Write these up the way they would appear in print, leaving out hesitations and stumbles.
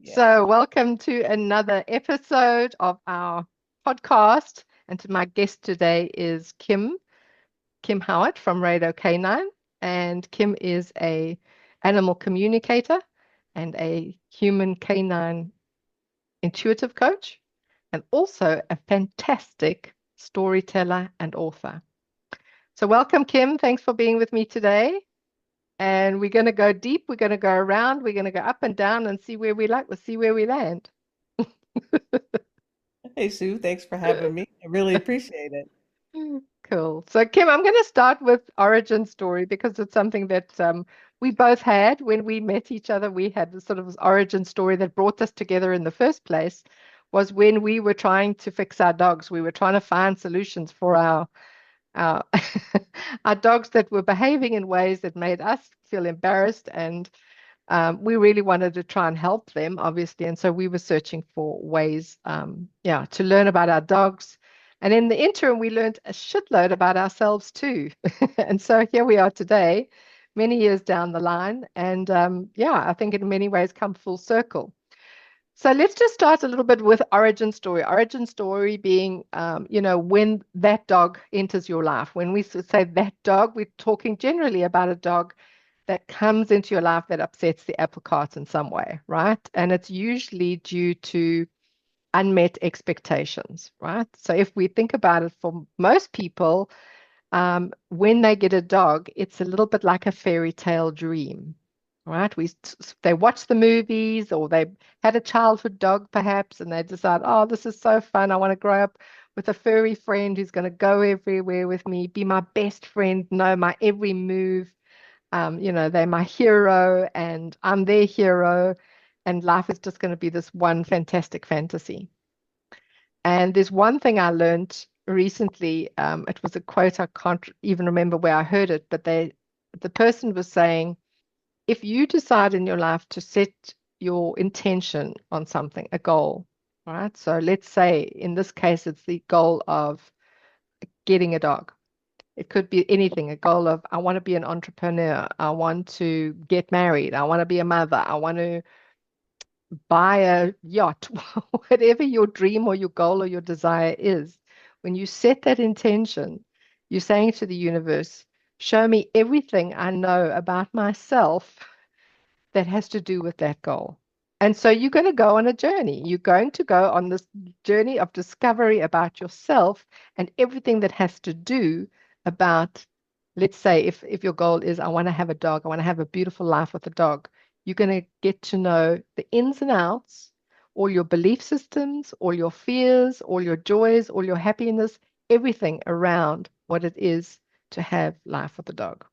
Yeah. So, welcome to another episode of our podcast. And to my guest today is Kim Howard from Radar Canine. And Kim is a animal communicator and a human canine intuitive coach, and also a fantastic storyteller and author. So, welcome, Kim. Thanks for being with me today. And we're going to go deep. We're going to go around. We're going to go up and down and see where we like. We'll see where we land. Hey, Sue, thanks for having me. I really appreciate it. Cool. So, Kim, I'm going to start with origin story because it's something that we both had when we met each other. We had this sort of origin story that brought us together in the first place was when we were trying to fix our dogs. We were trying to find solutions for our our dogs that were behaving in ways that made us feel embarrassed, and we really wanted to try and help them, obviously. And so we were searching for ways, yeah, to learn about our dogs. And in the interim, we learned a shitload about ourselves too. And so here we are today, many years down the line. And yeah, I think in many ways come full circle. So let's just start a little bit with origin story. Origin story being, when that dog enters your life. When we say that dog, we're talking generally about a dog that comes into your life that upsets the apple cart in some way, right? And it's usually due to unmet expectations, right? So if we think about it, for most people, when they get a dog, it's a little bit like a fairy tale dream, right? They watch the movies, or they had a childhood dog perhaps, and they decide, oh, this is so fun. I want to grow up with a furry friend who's going to go everywhere with me, be my best friend, know my every move. They're my hero and I'm their hero, and life is just going to be this one fantastic fantasy. And there's one thing I learned recently. It was a quote. I can't even remember where I heard it, but the person was saying, if you decide in your life to set your intention on something, a goal, right? So let's say in this case, it's the goal of getting a dog. It could be anything, a goal of, I want to be an entrepreneur. I want to get married. I want to be a mother. I want to buy a yacht. Whatever your dream or your goal or your desire is, when you set that intention, you're saying to the universe, show me everything I know about myself that has to do with that goal. And so you're going to go on a journey. You're going to go on this journey of discovery about yourself and everything that has to do about, let's say, if your goal is, I want to have a dog, I want to have a beautiful life with a dog, you're going to get to know the ins and outs, all your belief systems, all your fears, all your joys, all your happiness, everything around what it is to have life with a dog.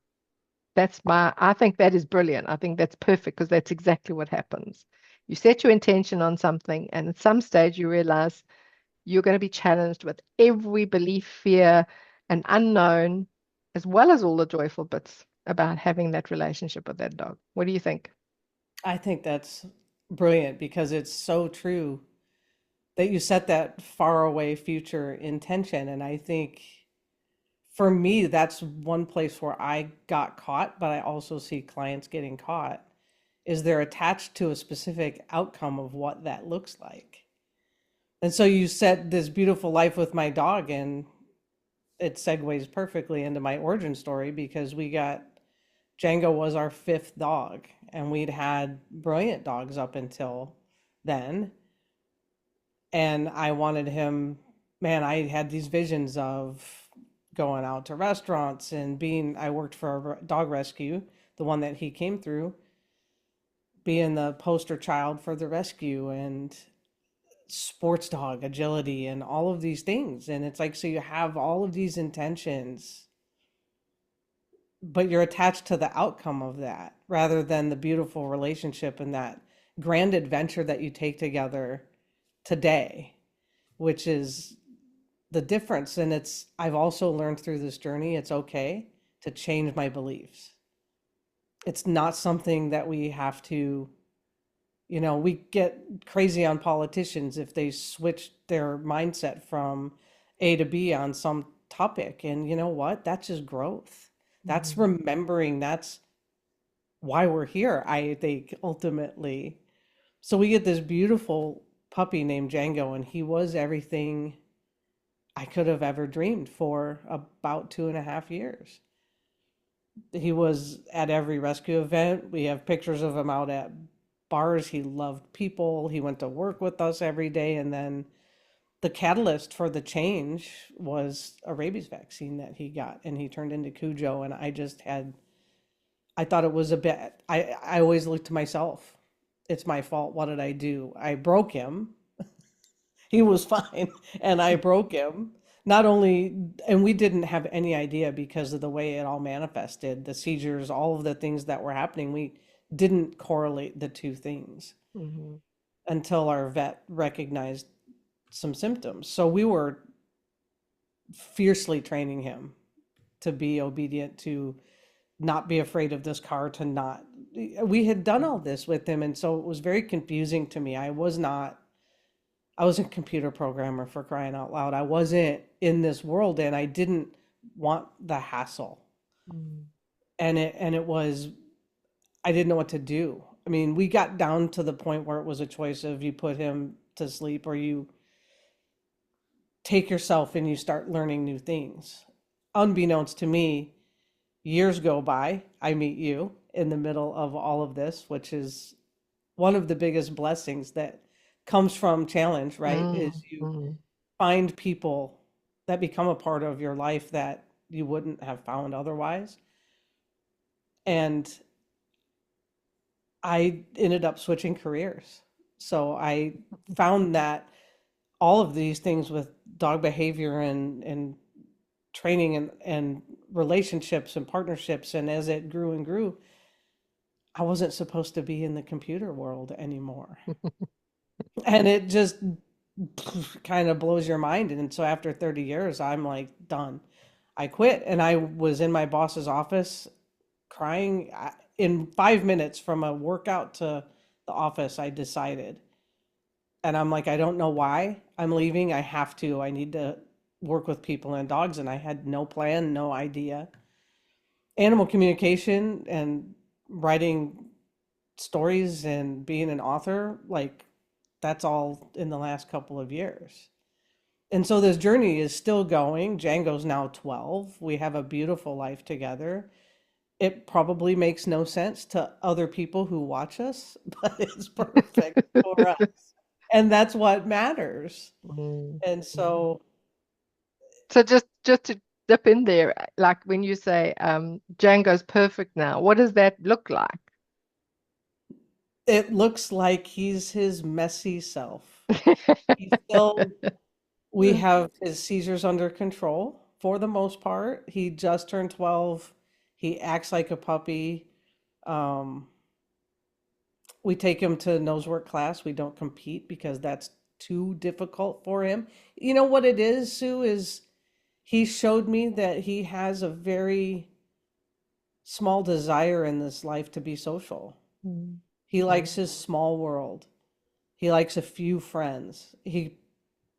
I think that is brilliant. I think that's perfect because that's exactly what happens. You set your intention on something, and at some stage you realize you're going to be challenged with every belief, fear, and unknown, as well as all the joyful bits about having that relationship with that dog. What do you think? I think that's brilliant because it's so true that you set that far away future intention. And I think for me, that's one place where I got caught, but I also see clients getting caught is they're attached to a specific outcome of what that looks like. And so you set this beautiful life with my dog, and it segues perfectly into my origin story because Django was our fifth dog, and we'd had brilliant dogs up until then. And I wanted him, man, I had these visions of going out to restaurants and I worked for a dog rescue, the one that he came through, being the poster child for the rescue and sports dog agility and all of these things. And it's like, so you have all of these intentions, but you're attached to the outcome of that rather than the beautiful relationship and that grand adventure that you take together today, which is the difference. And I've also learned through this journey, it's okay to change my beliefs. It's not something that we have to, we get crazy on politicians if they switch their mindset from A to B on some topic. And you know what? That's just growth. That's Mhm. remembering that's why we're here, I think, ultimately. So we get this beautiful puppy named Django, and he was everything I could have ever dreamed for about 2.5 years. He was at every rescue event. We have pictures of him out at bars. He loved people. He went to work with us every day. And then the catalyst for the change was a rabies vaccine that he got, and he turned into Cujo. And I thought it was a bit, I always looked to myself. It's my fault. What did I do? I broke him. He was fine, and I broke him. Not only, and we didn't have any idea because of the way it all manifested, the seizures, all of the things that were happening. We didn't correlate the two things Hmm. until our vet recognized some symptoms. So we were fiercely training him to be obedient, to not be afraid of this car, to not. We had done all this with him, and so it was very confusing to me. I was a computer programmer, for crying out loud. I wasn't in this world, and I didn't want the hassle. And it was, I didn't know what to do. I mean, we got down to the point where it was a choice of you put him to sleep or you take yourself and you start learning new things. Unbeknownst to me, years go by. I meet you in the middle of all of this, which is one of the biggest blessings that comes from challenge, right? Is you Mm-hmm. find people that become a part of your life that you wouldn't have found otherwise. And I ended up switching careers. So I found that all of these things with dog behavior and training and relationships and partnerships, and as it grew and grew, I wasn't supposed to be in the computer world anymore. And it just kind of blows your mind. And so after 30 years, I'm like, done. I quit, and I was in my boss's office crying. In 5 minutes from a workout to the office, I decided. And I'm like, I don't know why I'm leaving. I have to. I need to work with people and dogs. And I had no plan, no idea. Animal communication and writing stories and being an author, like that's all in the last couple of years. And so this journey is still going. Django's now 12. We have a beautiful life together. It probably makes no sense to other people who watch us, but it's perfect for us. And that's what matters. Mm. And so So just to dip in there, like when you say Django's perfect now, what does that look like? it looks like he's his messy self. He's still, we have his seizures under control for the most part. He just turned 12. He acts like a puppy. Um, we take him to nose work class. We don't compete because that's too difficult for him. You know what it is, Sue, is he showed me that he has a very small desire in this life to be social. Mm. He Mm. likes his small world. He likes a few friends. He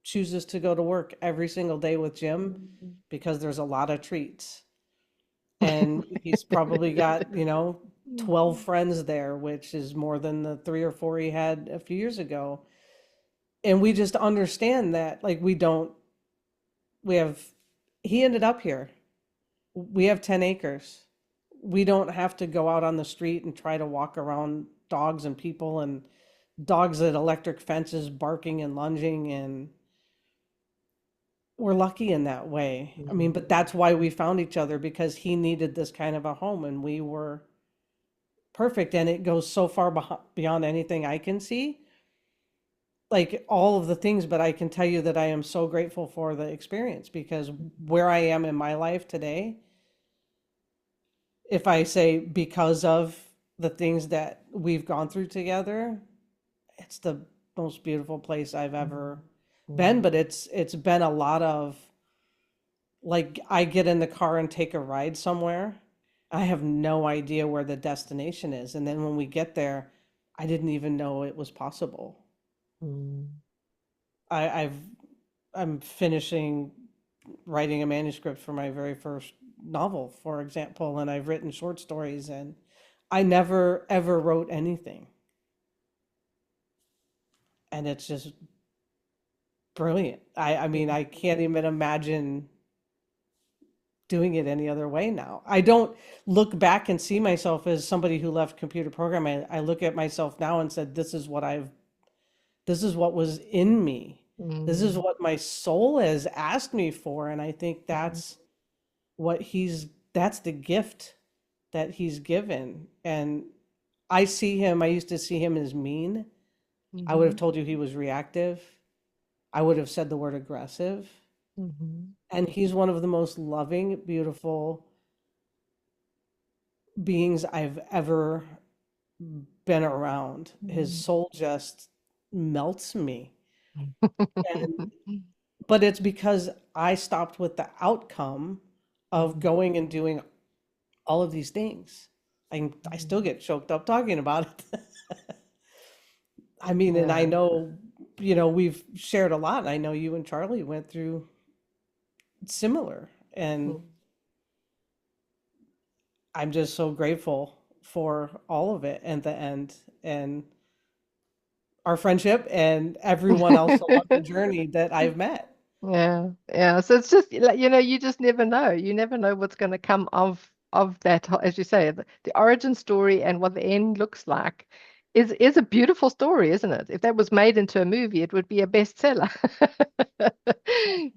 chooses to go to work every single day with Jim because there's a lot of treats. And he's probably got, 12 friends there, which is more than the three or four he had a few years ago. And we just understand that, like, we have, he ended up here. We have 10 acres. We don't have to go out on the street and try to walk around dogs and people and dogs at electric fences barking and lunging. And we're lucky in that way. I mean, but that's why we found each other, because he needed this kind of a home and we were perfect. And it goes so far beyond anything I can see, like all of the things. But I can tell you that I am so grateful for the experience, because where I am in my life today, if I say because of the things that we've gone through together, it's the most beautiful place I've ever been. But it's been a lot of, like, I get in the car and take a ride somewhere. I have no idea where the destination is. And then when we get there, I didn't even know it was possible. Mm. I've I'm finishing writing a manuscript for my very first novel, for example, and I've written short stories, and I never ever wrote anything. and it's just brilliant. I mean, I can't even imagine doing it any other way now. I don't look back and see myself as somebody who left computer programming. I look at myself now and said, this is what was in me. This is Mm. what my soul has asked me for. And I think what that's the gift that he's given. And I used to see him as mean. I would have Mhm. told you he was reactive. I would have said the word aggressive. Mhm. And he's one of the most loving, beautiful beings I've ever been around. His Mhm. soul just melts me. And Mhm. but it's because I stopped with the outcome of going and doing all of these things. I still Mhm. get choked up talking about it. I mean, and I Yeah. know, we've shared a lot. And I know you and Charlie went through similar, and Mm. I'm just so grateful for all of it at the end, and our friendship and everyone else along the journey that I've met. Yeah, yeah. So it's just like, you just never know. You never know what's going to come of that, as you say, the origin story and what the end looks like is a beautiful story, isn't it? If that was made into a movie, it would be a bestseller.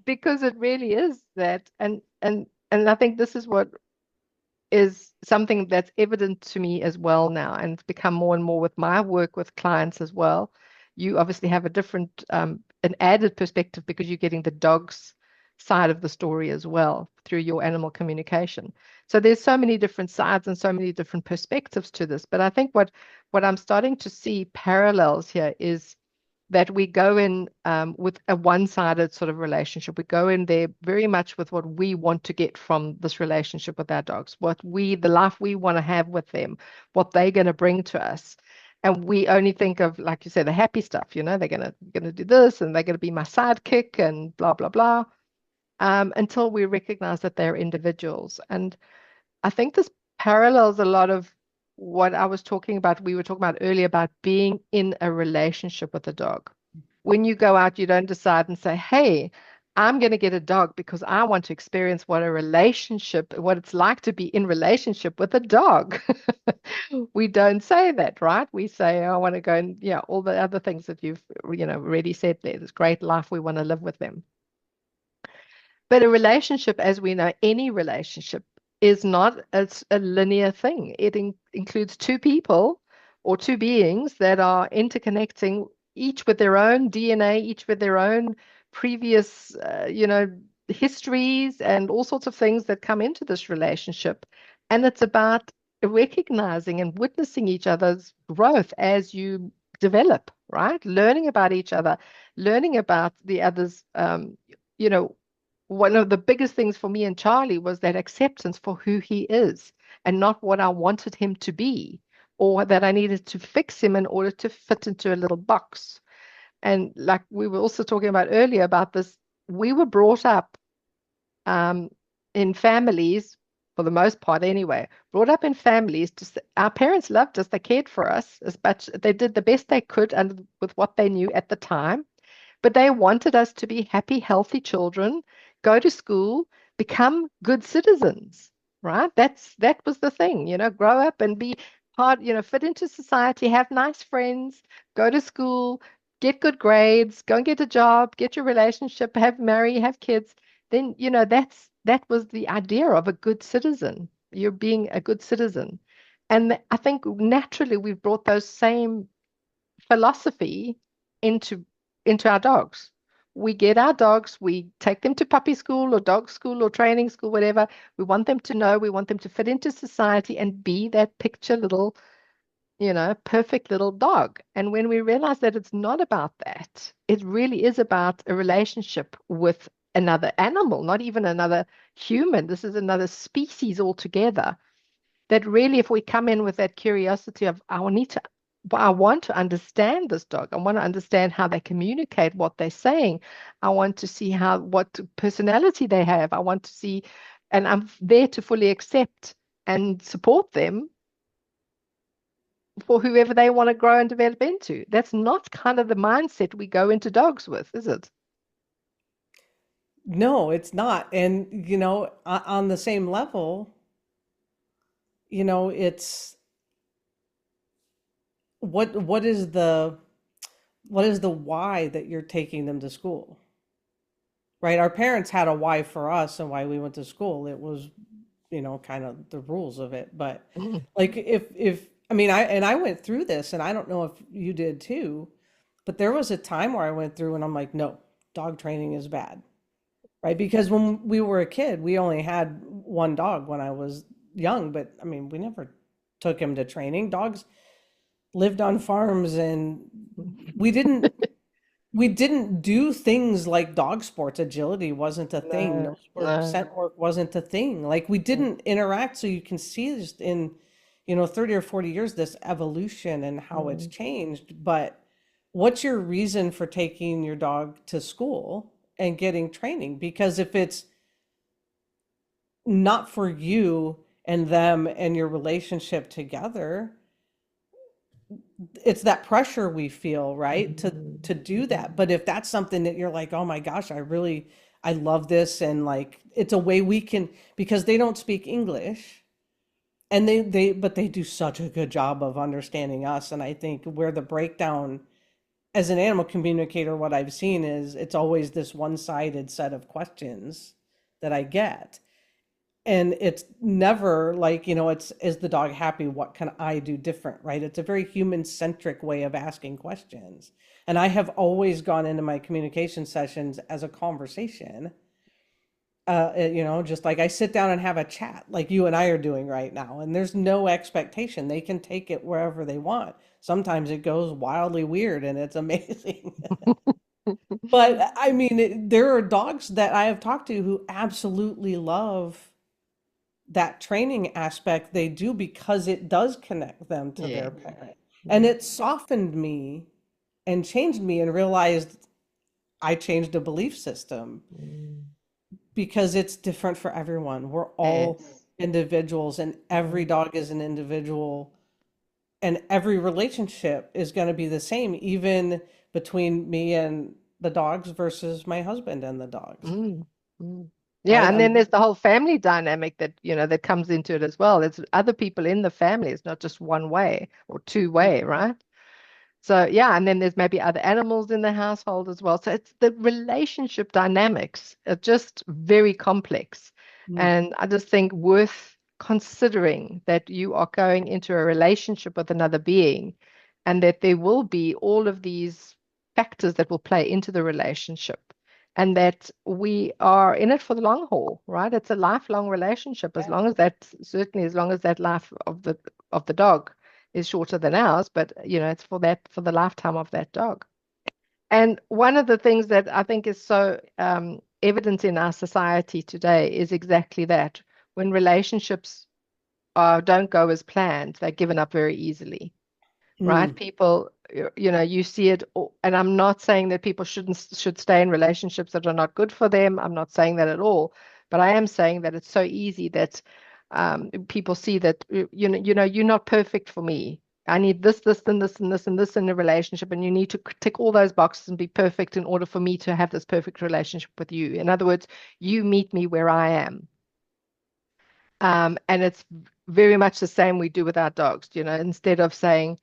Because it really is that. And I think this is what is something that's evident to me as well now, and it's become more and more with my work with clients as well. You obviously have a different, an added perspective because you're getting the dog's side of the story as well through your animal communication. So there's so many different sides and so many different perspectives to this. But I think what I'm starting to see parallels here is that we go in with a one-sided sort of relationship. We go in there very much with what we want to get from this relationship with our dogs, the life we want to have with them, what they're going to bring to us. And we only think of, like you said, the happy stuff. They're gonna do this, and they're gonna be my sidekick, and blah blah blah. Until we recognize that they're individuals. And I think this parallels a lot of what I was talking about, we were talking about earlier about being in a relationship with a dog. When you go out, you don't decide and say, hey, I'm going to get a dog because I want to experience what it's like to be in relationship with a dog. We don't say that, right? We say, I want to go and, yeah, all the other things that you've, already said there. This great life we want to live with them. But a relationship, as we know, any relationship is not a linear thing. It includes two people or two beings that are interconnecting, each with their own DNA, each with their own previous, histories and all sorts of things that come into this relationship. And it's about recognizing and witnessing each other's growth as you develop, right? Learning about each other, learning about the other's, you know, one of the biggest things for me and Charlie was that acceptance for who he is and not what I wanted him to be or that I needed to fix him in order to fit into a little box. And like we were also talking about earlier about this, we were brought up um, in families, for the most part anyway, brought up in families. Our parents loved us, they cared for us as much, they did the best they could and with what they knew at the time, but they wanted us to be happy, healthy children, go to school, become good citizens, right? That was the thing, grow up and be part, fit into society, have nice friends, go to school, get good grades, go and get a job, get your relationship, have kids. Then, that was the idea of a good citizen. You're being a good citizen. And I think naturally we've brought those same philosophy into our dogs. We get our dogs, we take them to puppy school or dog school or training school, whatever. We want them to know, we want them to fit into society and be that picture little, perfect little dog. And when we realize that it's not about that, it really is about a relationship with another animal, not even another human. This is another species altogether. That really, if we come in with that curiosity of, I want to understand this dog. I want to understand how they communicate, what they're saying. I want to see what personality they have. I want to see, and I'm there to fully accept and support them for whoever they want to grow and develop into. That's not kind of the mindset we go into dogs with, is it? No, it's not. And, on the same level, it's what is the why that you're taking them to school? Right? Our parents had a why for us and why we went to school. It was, kind of the rules of it. But Mm, like if I mean I went through this and I don't know if you did too, but there was a time where I went through and I'm like, no, dog training is bad. Right? Because when we were a kid, we only had one dog when I was young, but I mean, we never took him to training. Dogs lived on farms and we didn't we didn't do things like dog sports. Agility wasn't a thing. no, Nose work, no. scent work wasn't a thing. Like we didn't interact. So you can see just in, 30 or 40 years, this evolution and how it's Mm, changed. But what's your reason for taking your dog to school and getting training? Because if it's not for you and them and your relationship together, it's that pressure we feel, right? To do that. But if that's something that you're like, oh my gosh, I love this, and like it's a way we can, because they don't speak English, and but they do such a good job of understanding us. And I think where the breakdown as an animal communicator, what I've seen is it's always this one-sided set of questions that I get. And it's never like, it's, is the dog happy? What can I do different? Right? It's a very human centric way of asking questions. And I have always gone into my communication sessions as a conversation. Just like I sit down and have a chat like you and I are doing right now. And there's no expectation. They can take it wherever they want. Sometimes it goes wildly weird and it's amazing. But I mean, there are dogs that I have talked to who absolutely love that training aspect they do because it does connect them to yeah. their parent. And Mm, it softened me and changed me and realized I changed a belief system mm, because it's different for everyone. We're all yes. individuals and every Mm, dog is an individual and every relationship is going to be the same, even between me and the dogs versus my husband and the dogs, mm, mm. Yeah, right? and then there's the whole family dynamic that, that comes into it as well. There's other people in the family. It's not just one way or two way, right? So yeah, and then there's maybe other animals in the household as well. So it's the relationship dynamics are just very complex. Mm, And I just think worth considering that you are going into a relationship with another being and that there will be all of these factors that will play into the relationship and that we are in it for the long haul, right? It's a lifelong relationship as yeah. long as that, certainly as long as that life of the dog is shorter than ours, but it's for the lifetime of that dog. And one of the things that I think is so evident in our society today is exactly that. When relationships don't go as planned, they're given up very easily, right? Mm, People, you see it, and I'm not saying that people should stay in relationships that are not good for them. I'm not saying that at all, but I am saying that it's so easy that people see that you're not perfect for me. I need this, this, and this, and this, and this in a relationship, and you need to tick all those boxes and be perfect in order for me to have this perfect relationship with you. In other words, you meet me where I am. And it's very much the same we do with our dogs. Instead of saying,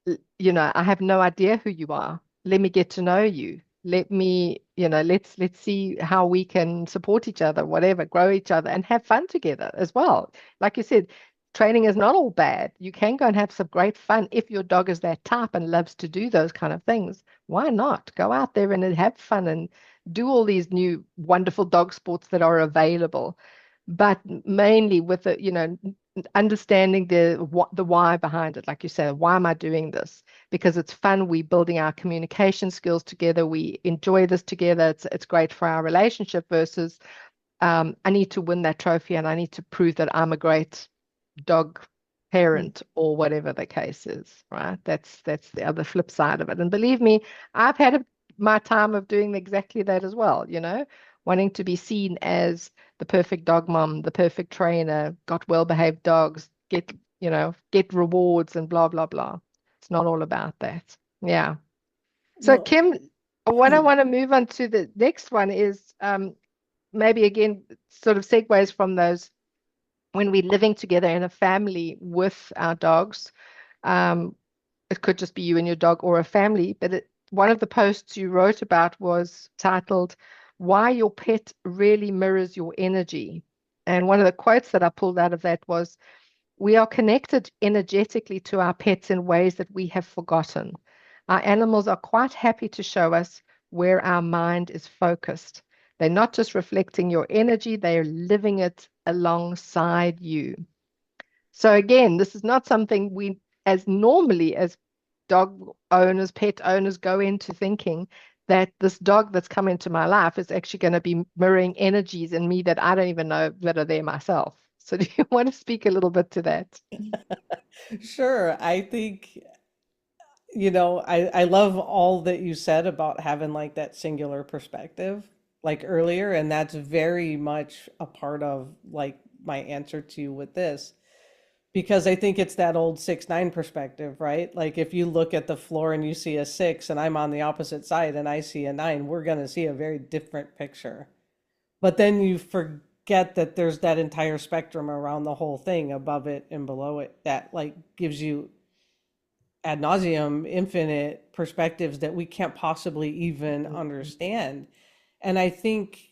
I have no idea who you are. Let me get to know you. Let me, let's see how we can support each other, whatever, grow each other and have fun together as well. Like you said, training is not all bad. You can go and have some great fun if your dog is that type and loves to do those kind of things. Why not? Go out there and have fun and do all these new wonderful dog sports that are available. But mainly with the, understanding the why behind it. Like you said, why am I doing this? Because it's fun. We building our communication skills together. We enjoy this together. It's great for our relationship versus I need to win that trophy and I need to prove that I'm a great dog mm. parent or whatever the case is, right? That's the other flip side of it. And believe me, I've had my time of doing exactly that as well, wanting to be seen as the perfect dog mom, the perfect trainer, got well-behaved dogs, get rewards and blah, blah, blah. It's not all about that. Yeah. So, Well, Kim, what I want to move on to the next one is maybe again, sort of segues from those when we're living together in a family with our dogs. Um, it could just be you and your dog or a family, but one of the posts you wrote about was titled, Why Your Pet Really Mirrors Your Energy. And one of the quotes that I pulled out of that was, we are connected energetically to our pets in ways that we have forgotten. Our animals are quite happy to show us where our mind is focused. They're not just reflecting your energy, they are living it alongside you. So again, this is not something we as normally as dog owners, pet owners go into thinking that this dog that's come into my life is actually going to be mirroring energies in me that I don't even know that are there myself. So do you want to speak a little bit to that? sure. I think, I love all that you said about having like that singular perspective, like earlier, and that's very much a part of like my answer to you with this. Because I think it's that old 6 9 perspective, right? Like if you look at the floor and you see a 6 and I'm on the opposite side and I see a 9, we're going to see a very different picture. But then you forget that there's that entire spectrum around the whole thing, above it and below it, that like gives you ad nauseum infinite perspectives that we can't possibly even understand. And I think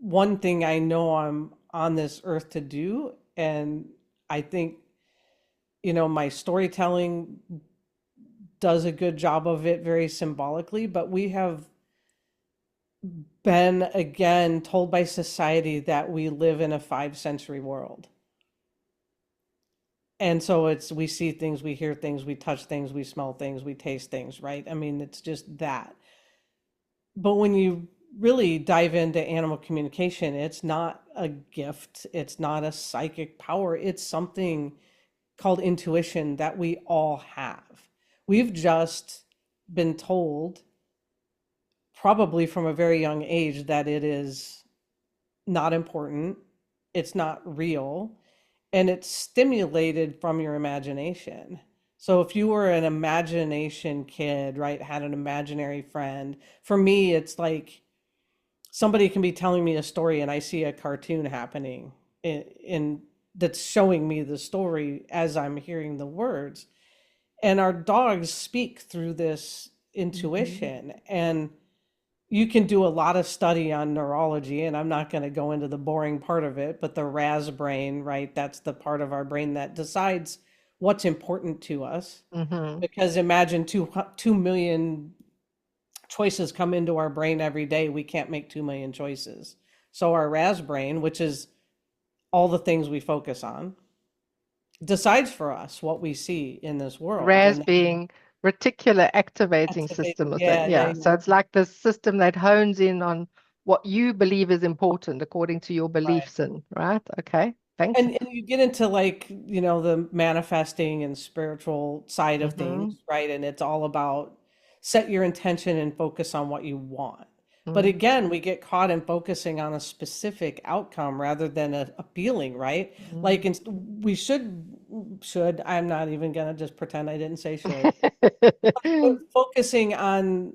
one thing I know I'm on this earth to do, and I think my storytelling does a good job of it very symbolically, but we have been again told by society that we live in a 5 sensory world. And so we see things, we hear things, we touch things, we smell things, we taste things, right? I mean, it's just that. But when you really dive into animal communication, it's not a gift, it's not a psychic power, it's something called intuition that we all have. We've just been told, probably from a very young age, that it is not important, it's not real, and it's stimulated from your imagination. So if you were an imagination kid, right, had an imaginary friend, for me, it's like somebody can be telling me a story and I see a cartoon happening in that's showing me the story as I'm hearing the words. And our dogs speak through this intuition. And you can do a lot of study on neurology, and I'm not going to go into the boring part of it, but the RAS brain, right? That's the part of our brain that decides what's important to us. Mm-hmm. Because imagine 2 million choices come into our brain every day. We can't make 2 million choices. So our RAS brain, which is all the things we focus on, decides for us what we see in this world. RAS And being reticular activating activate, system, was that? yeah, yeah, Yeah. So yeah, it's like the system that hones in on what you believe is important according to your right. beliefs in, right? Okay. Thanks. And you get into like, the manifesting and spiritual side of things, Mm-hmm. right? And it's all about set your intention and focus on what you want. But Mm-hmm. again, we get caught in focusing on a specific outcome rather than a feeling, right? Like we should, I'm not even gonna just pretend I didn't say should, but focusing on,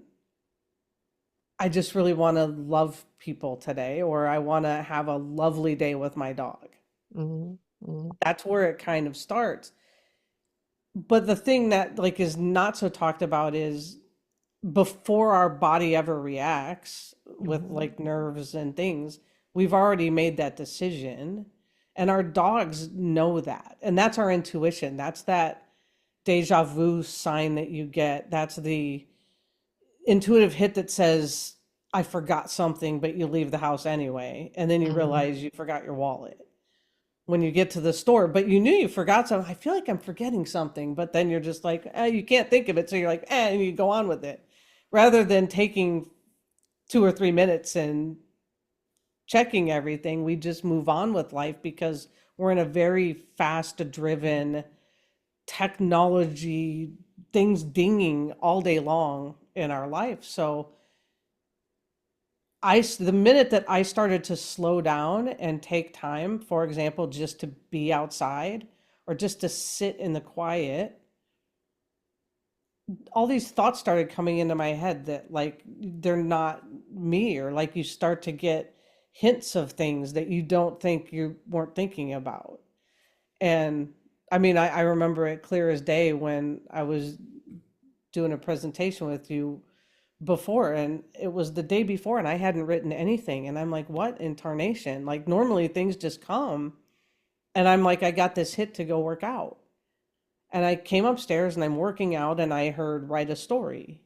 I just really want to love people today, or I want to have a lovely day with my dog. Mm-hmm. That's where it kind of starts. But the thing that like is not so talked about is before our body ever reacts with Mm-hmm. like nerves and things, we've already made that decision. And our dogs know that. And that's our intuition. That's that deja vu sign that you get. That's the intuitive hit that says, I forgot something, but you leave the house anyway. And then you Mm-hmm. realize you forgot your wallet when you get to the store, but you knew you forgot something. I feel like I'm forgetting something, but then you're just like, you can't think of it. So you're like, and you go on with it rather than taking 2 or 3 minutes and checking everything. We just move on with life because we're in a very fast driven technology, things dinging all day long in our life. So the minute that I started to slow down and take time, for example, just to be outside or just to sit in the quiet, all these thoughts started coming into my head that like they're not me, or like you start to get hints of things that you don't think you weren't thinking about. And I mean, I remember it clear as day when I was doing a presentation with you before, and it was the day before, and I hadn't written anything. And I'm like, what in tarnation? Like, normally things just come, and I'm like, I got this hit to go work out. And I came upstairs and I'm working out, and I heard write a story.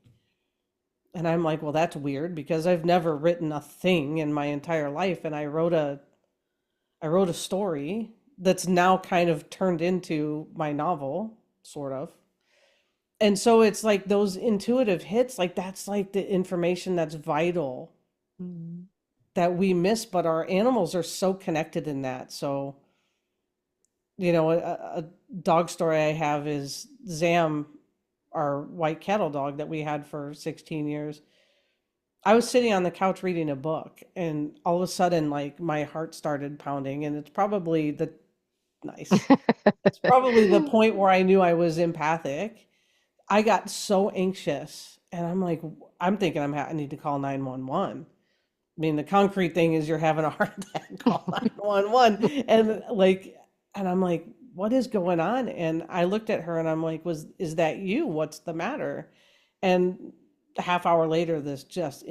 And I'm like, well, that's weird because I've never written a thing in my entire life. And I wrote a story that's now kind of turned into my novel, sort of. And so it's like those intuitive hits, like that's like the information that's vital Mm. that we miss, but our animals are so connected in that. So, a dog story I have is Zam, our white cattle dog that we had for 16 years. I was sitting on the couch reading a book, and all of a sudden, like my heart started pounding, and it's probably the point where I knew I was empathic. I got so anxious, and I'm like, I'm thinking I need to call 911. I mean, the concrete thing is you're having a heart attack, call 911. And I'm like, what is going on? And I looked at her and I'm like, is that you? What's the matter? And a half hour later, this just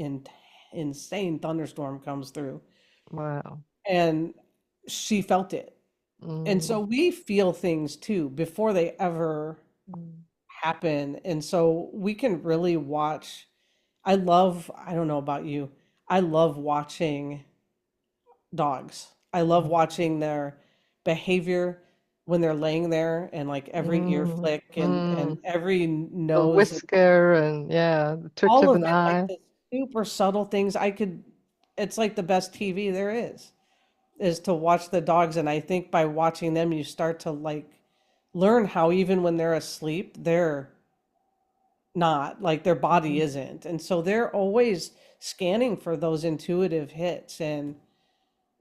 insane thunderstorm comes through, Wow. and she felt it. And so Mm. we feel things too before they ever Mm. happen. And so we can really watch. I don't know about you, I love watching dogs. I love watching their behavior when they're laying there, and like every ear Mm. flick and Mm. every The nose, and whisker and yeah, the twitch all of of an it, like eye. the super subtle things. It's like the best TV there is to watch the dogs. And I think by watching them, you start to like learn how even when they're asleep, they're not like their body Mm. isn't. And so they're always scanning for those intuitive hits. And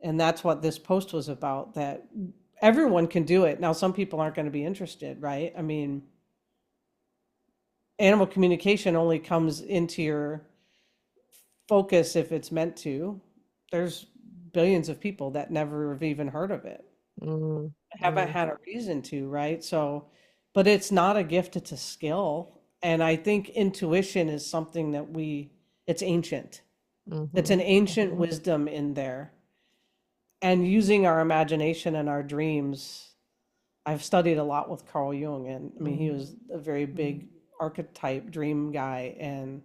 that's what this post was about, that everyone can do it. Now, some people aren't going to be interested, right? I mean, animal communication only comes into your focus if it's meant to. There's billions of people that never have even heard of it, Mm. haven't Mm. had a reason to, right? So, but it's not a gift, it's a skill. And I think intuition is something it's ancient. It's Mhm. an ancient Mhm. wisdom in there. And using our imagination and our dreams. I've studied a lot with Carl Jung, and I mean, he Mm. was a very Mm. big archetype dream guy. And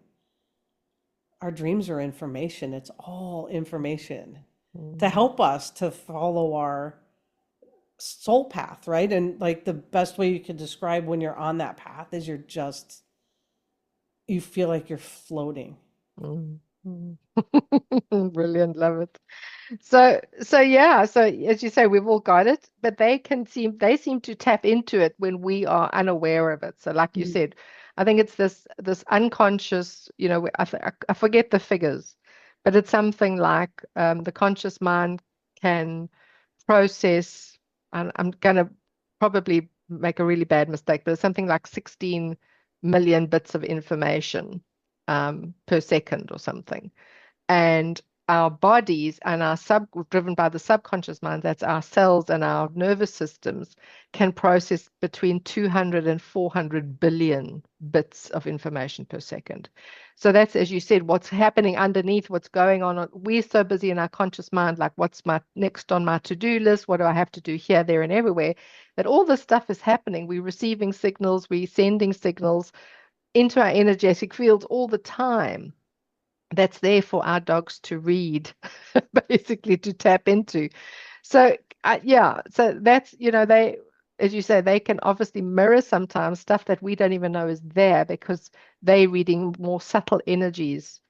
our dreams are information. It's all information to Mm. help us to follow our soul path, right? And like the best way you could describe when you're on that path is you feel like you're floating. Mm. Mm. Brilliant, love it. So yeah, so as you say, we've all got it, but they seem to tap into it when we are unaware of it. So like you Mm. said, I think it's this unconscious, I forget the figures, but it's something like the conscious mind can process, and I'm gonna probably make a really bad mistake, but it's something like 16 million bits of information per second or something. And our bodies and our driven by the subconscious mind, that's our cells and our nervous systems, can process between 200 and 400 billion bits of information per second. So that's, as you said, what's happening underneath, what's going on. We're so busy in our conscious mind, like what's my next on my to-do list? What do I have to do here, there, and everywhere? That all this stuff is happening. We're receiving signals, we're sending signals into our energetic fields all the time, that's there for our dogs to read, basically to tap into. So, yeah, so that's, they, as you say, they can obviously mirror sometimes stuff that we don't even know is there because they're reading more subtle energies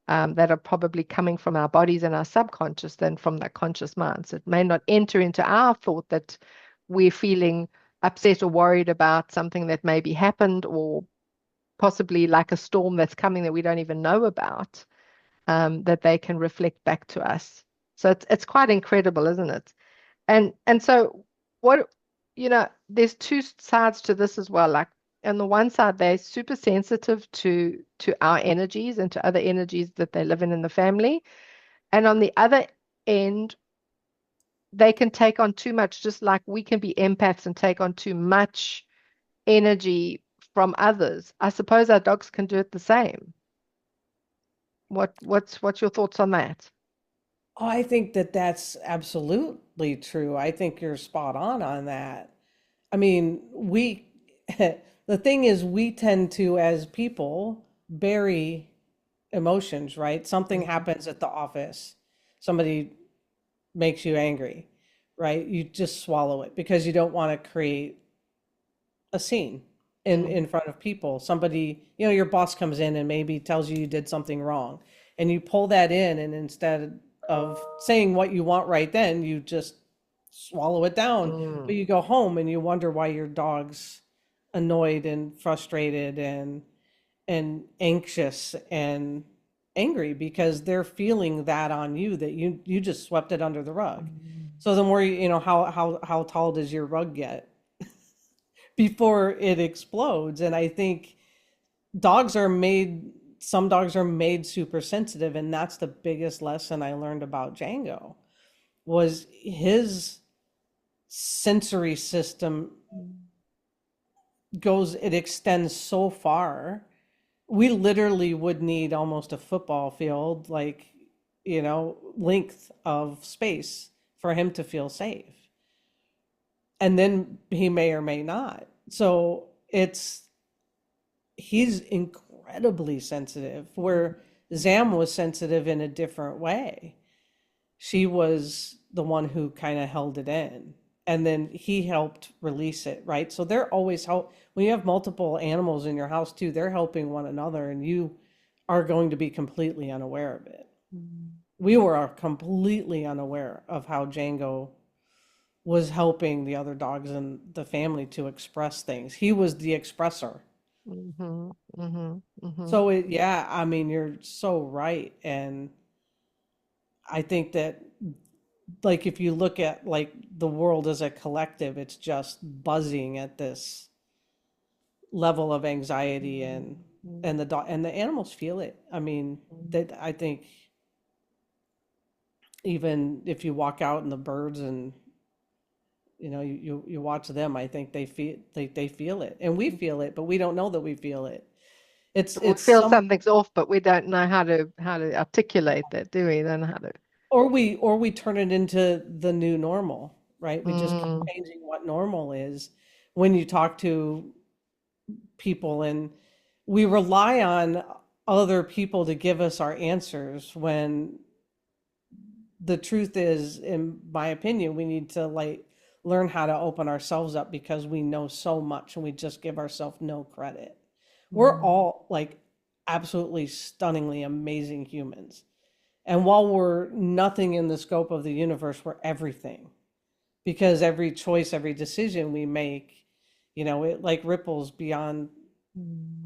that are probably coming from our bodies and our subconscious than from that conscious mind. So it may not enter into our thought that we're feeling upset or worried about something that maybe happened or possibly like a storm that's coming that we don't even know about, that they can reflect back to us. So it's quite incredible, isn't it? And so what, there's two sides to this as well. Like on the one side, they're super sensitive to our energies and to other energies that they live in the family. And on the other end, they can take on too much, just like we can be empaths and take on too much energy from others. I suppose our dogs can do it the same. What's your thoughts on that? Oh, I think that that's absolutely true. I think you're spot on that. I mean, the thing is, we tend to, as people, bury emotions, right? Something Mhm. happens at the office, somebody makes you angry, right? You just swallow it because you don't want to create a scene in front of people. Somebody, your boss comes in and maybe tells you you did something wrong, and you pull that in, and instead of saying what you want right then, you just swallow it down. But Mm, you go home and you wonder why your dog's annoyed and frustrated and anxious and angry because they're feeling that on you, that you just swept it under the rug. mm, So the more how tall does your rug get before it explodes? And I think dogs are made, some dogs are made super sensitive, and that's the biggest lesson I learned about Django was his sensory system it extends so far. We literally would need almost a football field, like, length of space for him to feel safe. And then he may or may not. So he's incredibly sensitive, where Zam was sensitive in a different way. She was the one who kind of held it in. And then he helped release it, right? So they're always help when you have multiple animals in your house too, they're helping one another, and you are going to be completely unaware of it. mm, We were completely unaware of how Django was helping the other dogs in the family to express things. He was the expressor. mhm, mhm, mhm, So yeah, I mean, you're so right. And I think that, like, if you look at like the world as a collective, it's just buzzing at this level of anxiety, mm, mm, and the dog and the animals feel it. I mean, mm. that I think even if you walk out and the birds and you watch them, I think they feel it, and we feel it, but we don't know that we feel it. It's We it's feel some something's off, but we don't know how to articulate that, do we? Then how to. or we turn it into the new normal, right? We just keep Mm, changing what normal is. When you talk to people, and we rely on other people to give us our answers, when the truth is, in my opinion, we need to like learn how to open ourselves up, because we know so much and we just give ourselves no credit. We're mm, all like absolutely stunningly amazing humans. And while we're nothing in the scope of the universe, we're everything, because every choice, every decision we make, it like ripples beyond mm,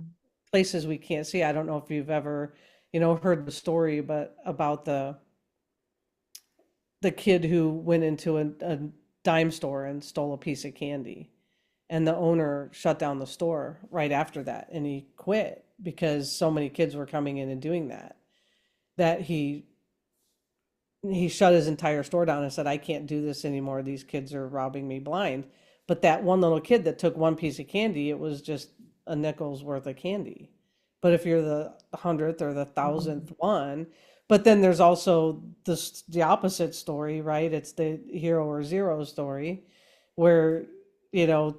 places we can't see. I don't know if you've ever, heard the story, but about the kid who went into a dime store and stole a piece of candy. And the owner shut down the store right after that, and he quit because so many kids were coming in and doing that, that he shut his entire store down and said, I can't do this anymore. These kids are robbing me blind. But that one little kid that took one piece of candy, it was just a nickel's worth of candy. But if you're the hundredth or the mm, thousandth one, but then there's also the opposite story, right? It's the hero or zero story, where, you know,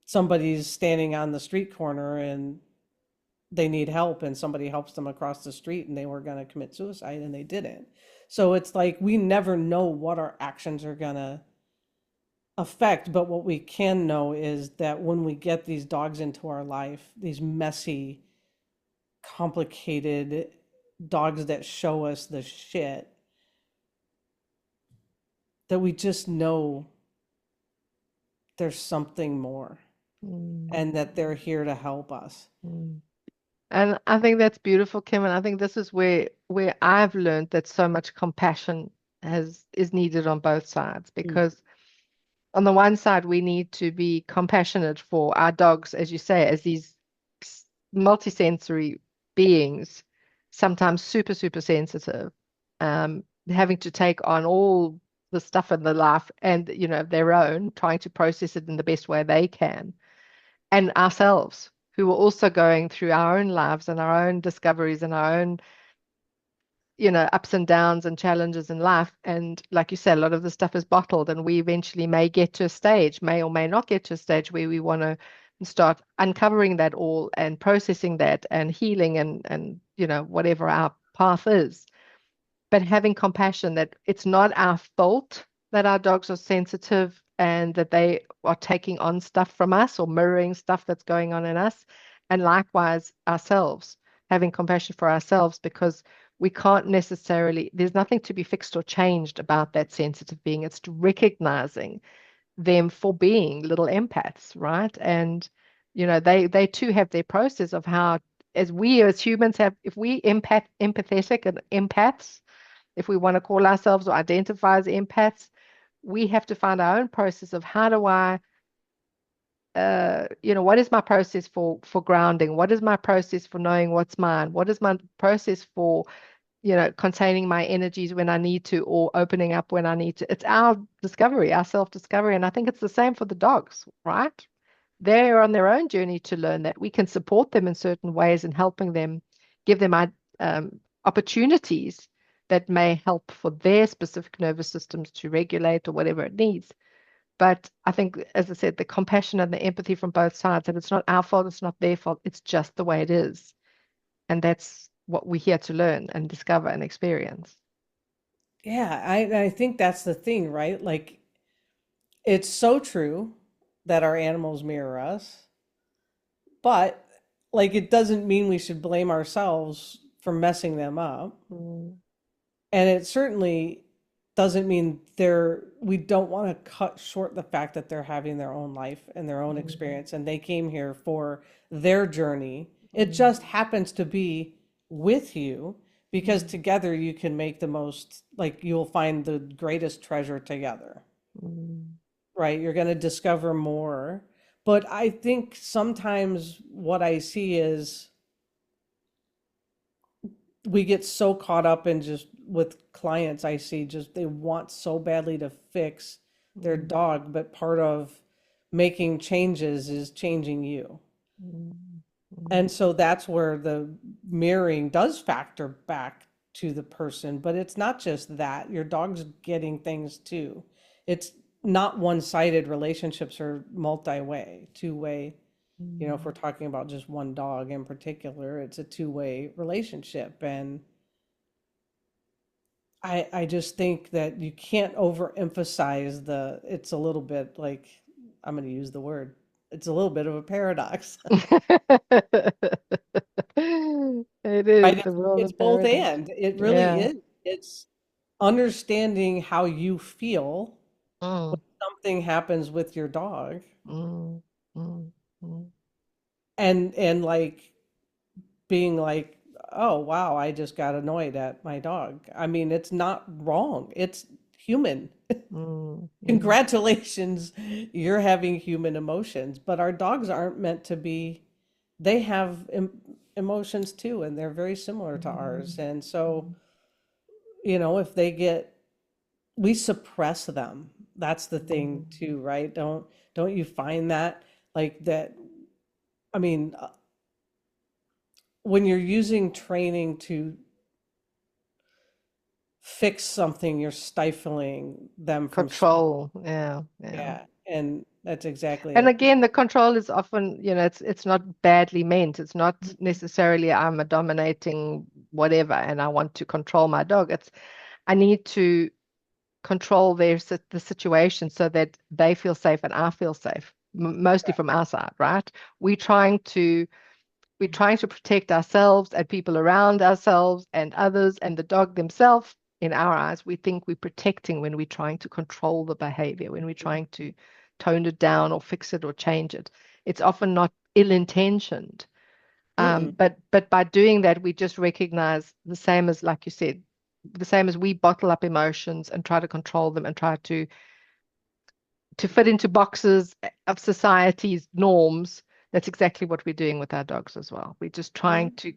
somebody's standing on the street corner and they need help, and somebody helps them across the street, and they were going to commit suicide and they didn't. So it's like we never know what our actions are going to affect, but what we can know is that when we get these dogs into our life, these messy, complicated dogs that show us the shit, that we just know there's something more, mm, and that they're here to help us. mm. And I think that's beautiful, Kim. And I think this is where I've learned that so much compassion has is needed on both sides Mm. because on the one side, we need to be compassionate for our dogs, as you say, as these multisensory beings, sometimes super, super sensitive, having to take on all the stuff in the life and, their own, trying to process it in the best way they can. And ourselves, who are also going through our own lives and our own discoveries and our own ups and downs and challenges in life. And like you said, a lot of the stuff is bottled, and we eventually may get to a stage, may or may not get to a stage where we want to start uncovering that all and processing that and healing and whatever our path is. But having compassion that it's not our fault that our dogs are sensitive and that they are taking on stuff from us or mirroring stuff that's going on in us. And likewise, ourselves, having compassion for ourselves, because we can't necessarily, there's nothing to be fixed or changed about that sensitive being. It's recognizing them for being little empaths, right? And, they too have their process of how, as we as humans have, if we empathetic and empaths, if we want to call ourselves or identify as empaths, we have to find our own process of how do I, what is my process for grounding? What is my process for knowing what's mine? What is my process for, containing my energies when I need to, or opening up when I need to? It's our discovery, our self-discovery. And I think it's the same for the dogs, right? They're on their own journey to learn that. We can support them in certain ways and helping them, give them opportunities that may help for their specific nervous systems to regulate or whatever it needs. But I think, as I said, the compassion and the empathy from both sides, that it's not our fault, it's not their fault, it's just the way it is. And that's what we're here to learn and discover and experience. Yeah, I think that's the thing, right? Like, it's so true that our animals mirror us, but like, it doesn't mean we should blame ourselves for messing them up. Mm, And it certainly doesn't mean we don't want to cut short the fact that they're having their own life and their own mm, experience and they came here for their journey. It mm, just happens to be with you because mm, together you can make the most, like, you'll find the greatest treasure together, mm, right? You're going to discover more. But I think sometimes what I see is we get so caught up in just with clients I see just they want so badly to fix their mm, dog, but part of making changes is changing you. mm, mm, And so that's where the mirroring does factor back to the person, but it's not just that. Your dog's getting things too. It's not one-sided. Relationships are multi-way, two-way. If we're mm. talking about just one dog in particular, it's a two-way relationship. And I just think that you can't overemphasize it's a little bit like, I'm going to use the word, it's a little bit of a paradox, It is right? the world It's of both paradox. and it really Yeah. is. It's understanding how you feel Mm, when something happens with your dog mm, mm, mm, and like being like, oh, wow, I just got annoyed at my dog. I mean, it's not wrong. It's human. mm, mm, Congratulations, you're having human emotions, but our dogs aren't meant to be, they have emotions too, and they're very similar to ours. mm, And so, mm, if they get, we suppress them. That's the thing mm. too, right? Don't you find that like that? I mean, when you're using training to fix something, you're stifling them from, Control. Yeah. Yeah. yeah, and that's exactly And it. again, the control is often, it's not badly meant. It's not Mhm. necessarily I'm a dominating whatever and I want to control my dog. It's I need to control the situation so that they feel safe and I feel safe, mostly from our side, right? We're trying to we're trying to protect ourselves and people around ourselves and others and the dog themselves. In our eyes, we think we're protecting when we're trying to control the behavior, when we're trying to tone it down or fix it or change it. It's often not ill-intentioned. Mm-mm. But by doing that, we just recognize the same as, like you said, the same as we bottle up emotions and try to control them and try to to fit into boxes of society's norms. That's exactly what we're doing with our dogs as well. We're just trying to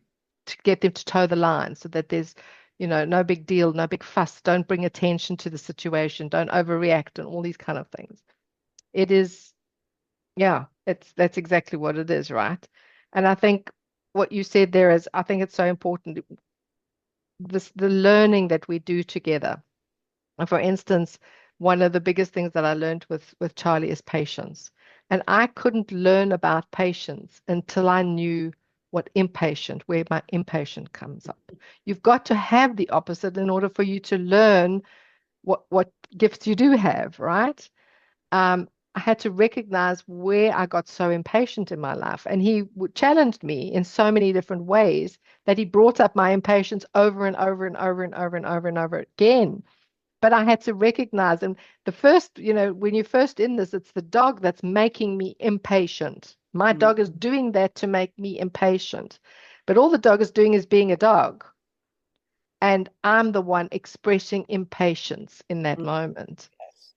get them to toe the line so that there's, no big deal, no big fuss. Don't bring attention to the situation. Don't overreact and all these kind of things. It is, yeah, that's exactly what it is, right? And I think what you said there is, I think it's so important, the learning that we do together. For instance, one of the biggest things that I learned with Charlie is patience. And I couldn't learn about patience until I knew where my impatient comes up. You've got to have the opposite in order for you to learn what gifts you do have, right? I had to recognize where I got so impatient in my life. And he challenged me in so many different ways that he brought up my impatience over and over and over and over and over and over again. But I had to recognize, and the first, when you're first in this, it's the dog that's making me impatient. My Mm, dog is doing that to make me impatient. But all the dog is doing is being a dog. And I'm the one expressing impatience in that mm, moment. yes.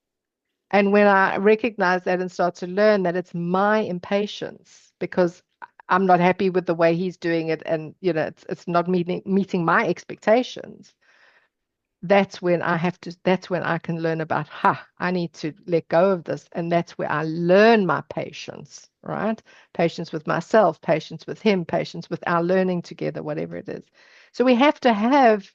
And when I recognize that and start to learn that it's my impatience because I'm not happy with the way he's doing it, and it's not meeting my expectations, that's when I can learn about, I need to let go of this. And that's where I learn my patience, right? Patience with myself, patience with him, patience with our learning together, whatever it is. So we have to have,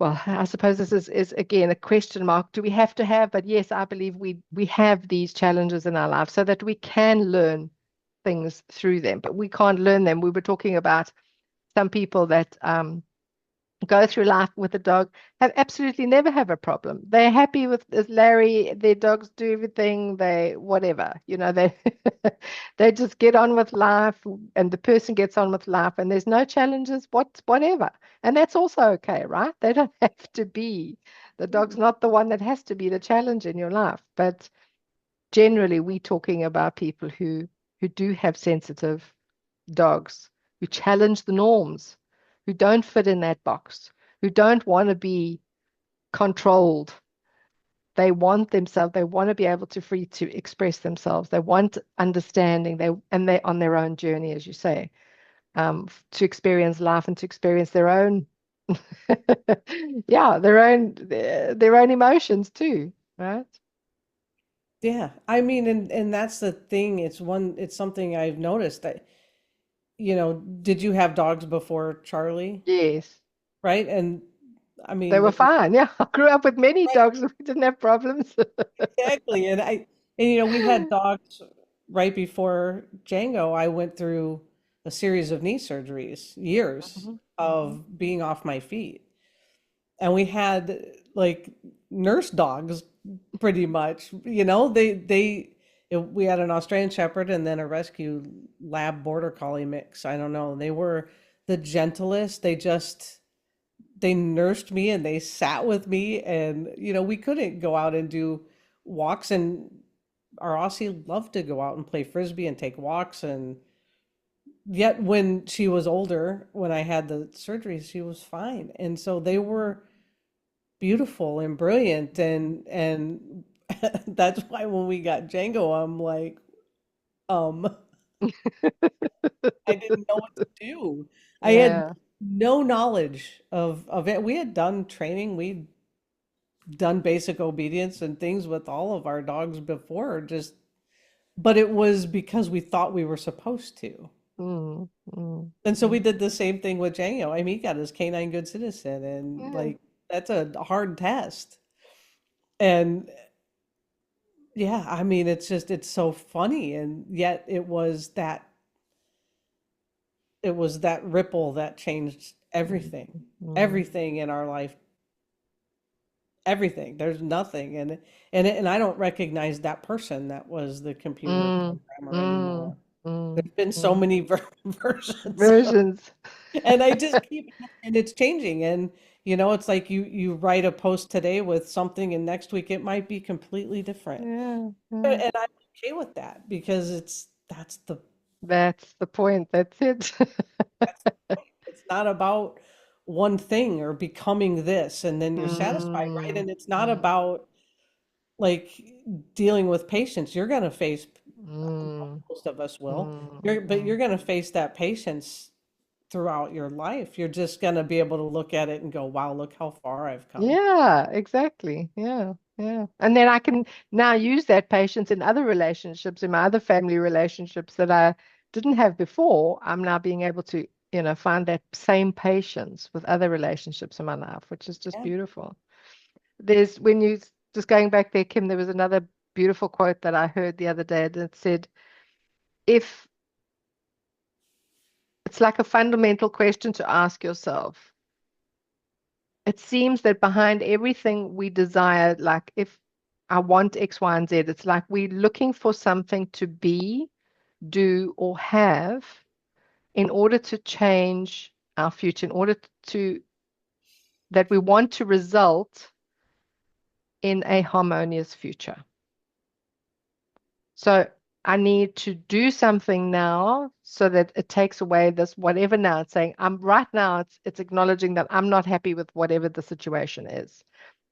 well, I suppose this is again a question mark. Do we have to have? But yes, I believe we have these challenges in our life so that we can learn things through them, but we can't learn them. We were talking about some people that go through life with a dog, have absolutely never have a problem. They're happy with as Larry, their dogs do everything, they whatever, they they just get on with life, and the person gets on with life, and there's no challenges, whatever. And that's also okay, right? They don't have to be. The dog's not the one that has to be the challenge in your life. But generally we're talking about people who do have sensitive dogs, who challenge the norms, who don't fit in that box, who don't want to be controlled. They want themselves, they want to be able to free to express themselves. They want understanding, they're on their own journey, as you say, to experience life and to experience their own yeah, their own emotions too, right? Yeah, I mean, and that's the thing. It's something I've noticed that, did you have dogs before Charlie? Yes. Right? And I They mean, were fine. Yeah. I grew up with many right, dogs. We didn't have problems. exactly. And we had dogs right before Django. I went through a series of knee surgeries, years Mhm, mhm. of being off my feet. And we had like nurse dogs pretty much, we had an Australian Shepherd and then a rescue lab border collie mix. I don't know. They were the gentlest. They nursed me and they sat with me, and we couldn't go out and do walks, and our Aussie loved to go out and play frisbee and take walks. And yet when she was older, when I had the surgery, she was fine. And so they were beautiful and brilliant, and that's why when we got Django, I'm like, um I didn't know what to do. I had Yeah. no knowledge of it. We had done training, we'd done basic obedience and things with all of our dogs before, just but it was because we thought we were supposed to. Mm, mm, And so we mm. did the same thing with Django. I mean, he got his canine good citizen, and Yeah. like that's a hard test. And yeah, I mean, it's so funny, and yet it was that ripple that changed Mm, everything. mm, Everything in our life, everything. There's nothing, and I don't recognize that person that was the computer mm, programmer mm, anymore. mm, There's been so mm. many versions, Versions. and I just keep, and it's changing. And it's like you write a post today with something, and next week it might be completely different. Yeah, yeah. And I'm okay with that because That's the point. That's it. that's the point. It's not about one thing or becoming this and then you're satisfied, right? Mm, And it's not mm, about like dealing with patience, you're going to face, Mm, most of us will, mm, but mm. you're going to face that patience throughout your life. You're just going to be able to look at it and go, wow, look how far I've come. Yeah, exactly. Yeah, yeah. And then I can now use that patience in other relationships, in my other family relationships that I didn't have before. I'm now being able to, find that same patience with other relationships in my life, which is just Yeah. beautiful. When you, just going back there, Kim, there was another beautiful quote that I heard the other day that said, if it's like a fundamental question to ask yourself, it seems that behind everything we desire, like if I want X, Y, and Z, it's like we're looking for something to be, do, or have in order to change our future, in order to, that we want to result in a harmonious future. So I need to do something now so that it takes away this whatever. Now it's saying I'm right now, it's acknowledging that I'm not happy with whatever the situation is.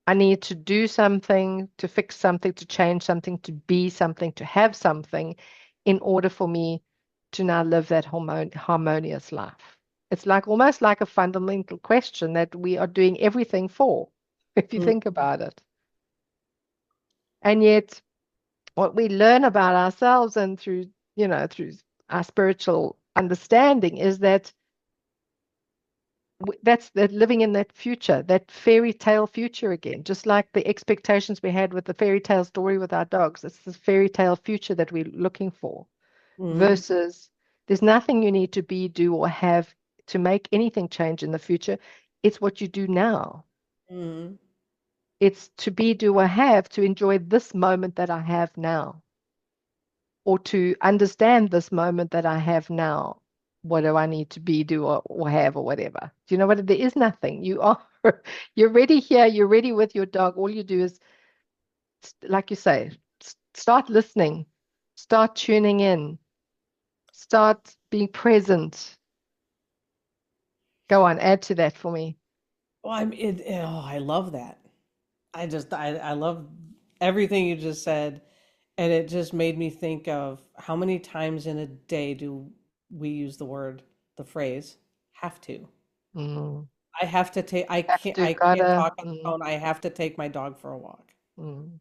I need to do something, to fix something, to change something, to be something, to have something in order for me to now live that harmonious life. It's like almost like a fundamental question that we are doing everything for, if you Mm, think about it. And yet, what we learn about ourselves and through our spiritual understanding is that that's that living in that future, that fairy tale future again, just like the expectations we had with the fairy tale story with our dogs. It's the fairy tale future that we're looking for, mm, versus there's nothing you need to be, do, or have to make anything change in the future. It's what you do now. mm, It's to be, do, or have to enjoy this moment that I have now, or to understand this moment that I have now. What do I need to be, do, or have, or whatever? Do you know what? There is nothing. You are, you're ready here. You're ready with your dog. All you do is, like you say, start listening, start tuning in, start being present. Go on, add to that for me. well, oh, I love that. I love everything you just said. And it just made me think of how many times in a day do we use the phrase, have to. Mm. I have to take, Have to, I can't gotta. talk on the phone. I have to take my dog for a walk. Mm,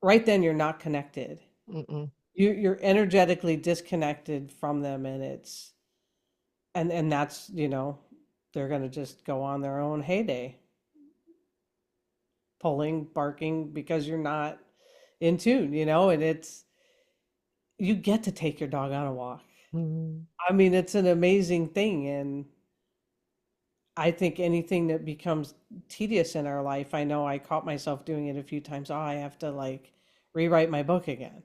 Right then, you're not connected. mm, You're energetically disconnected from them, and that's, they're gonna just go on their own heyday, pulling, barking because you're not in tune, and you get to take your dog on a walk. mm, I mean, it's an amazing thing, and I think anything that becomes tedious in our life, I know I caught myself doing it a few times. Oh, I have to like rewrite my book again.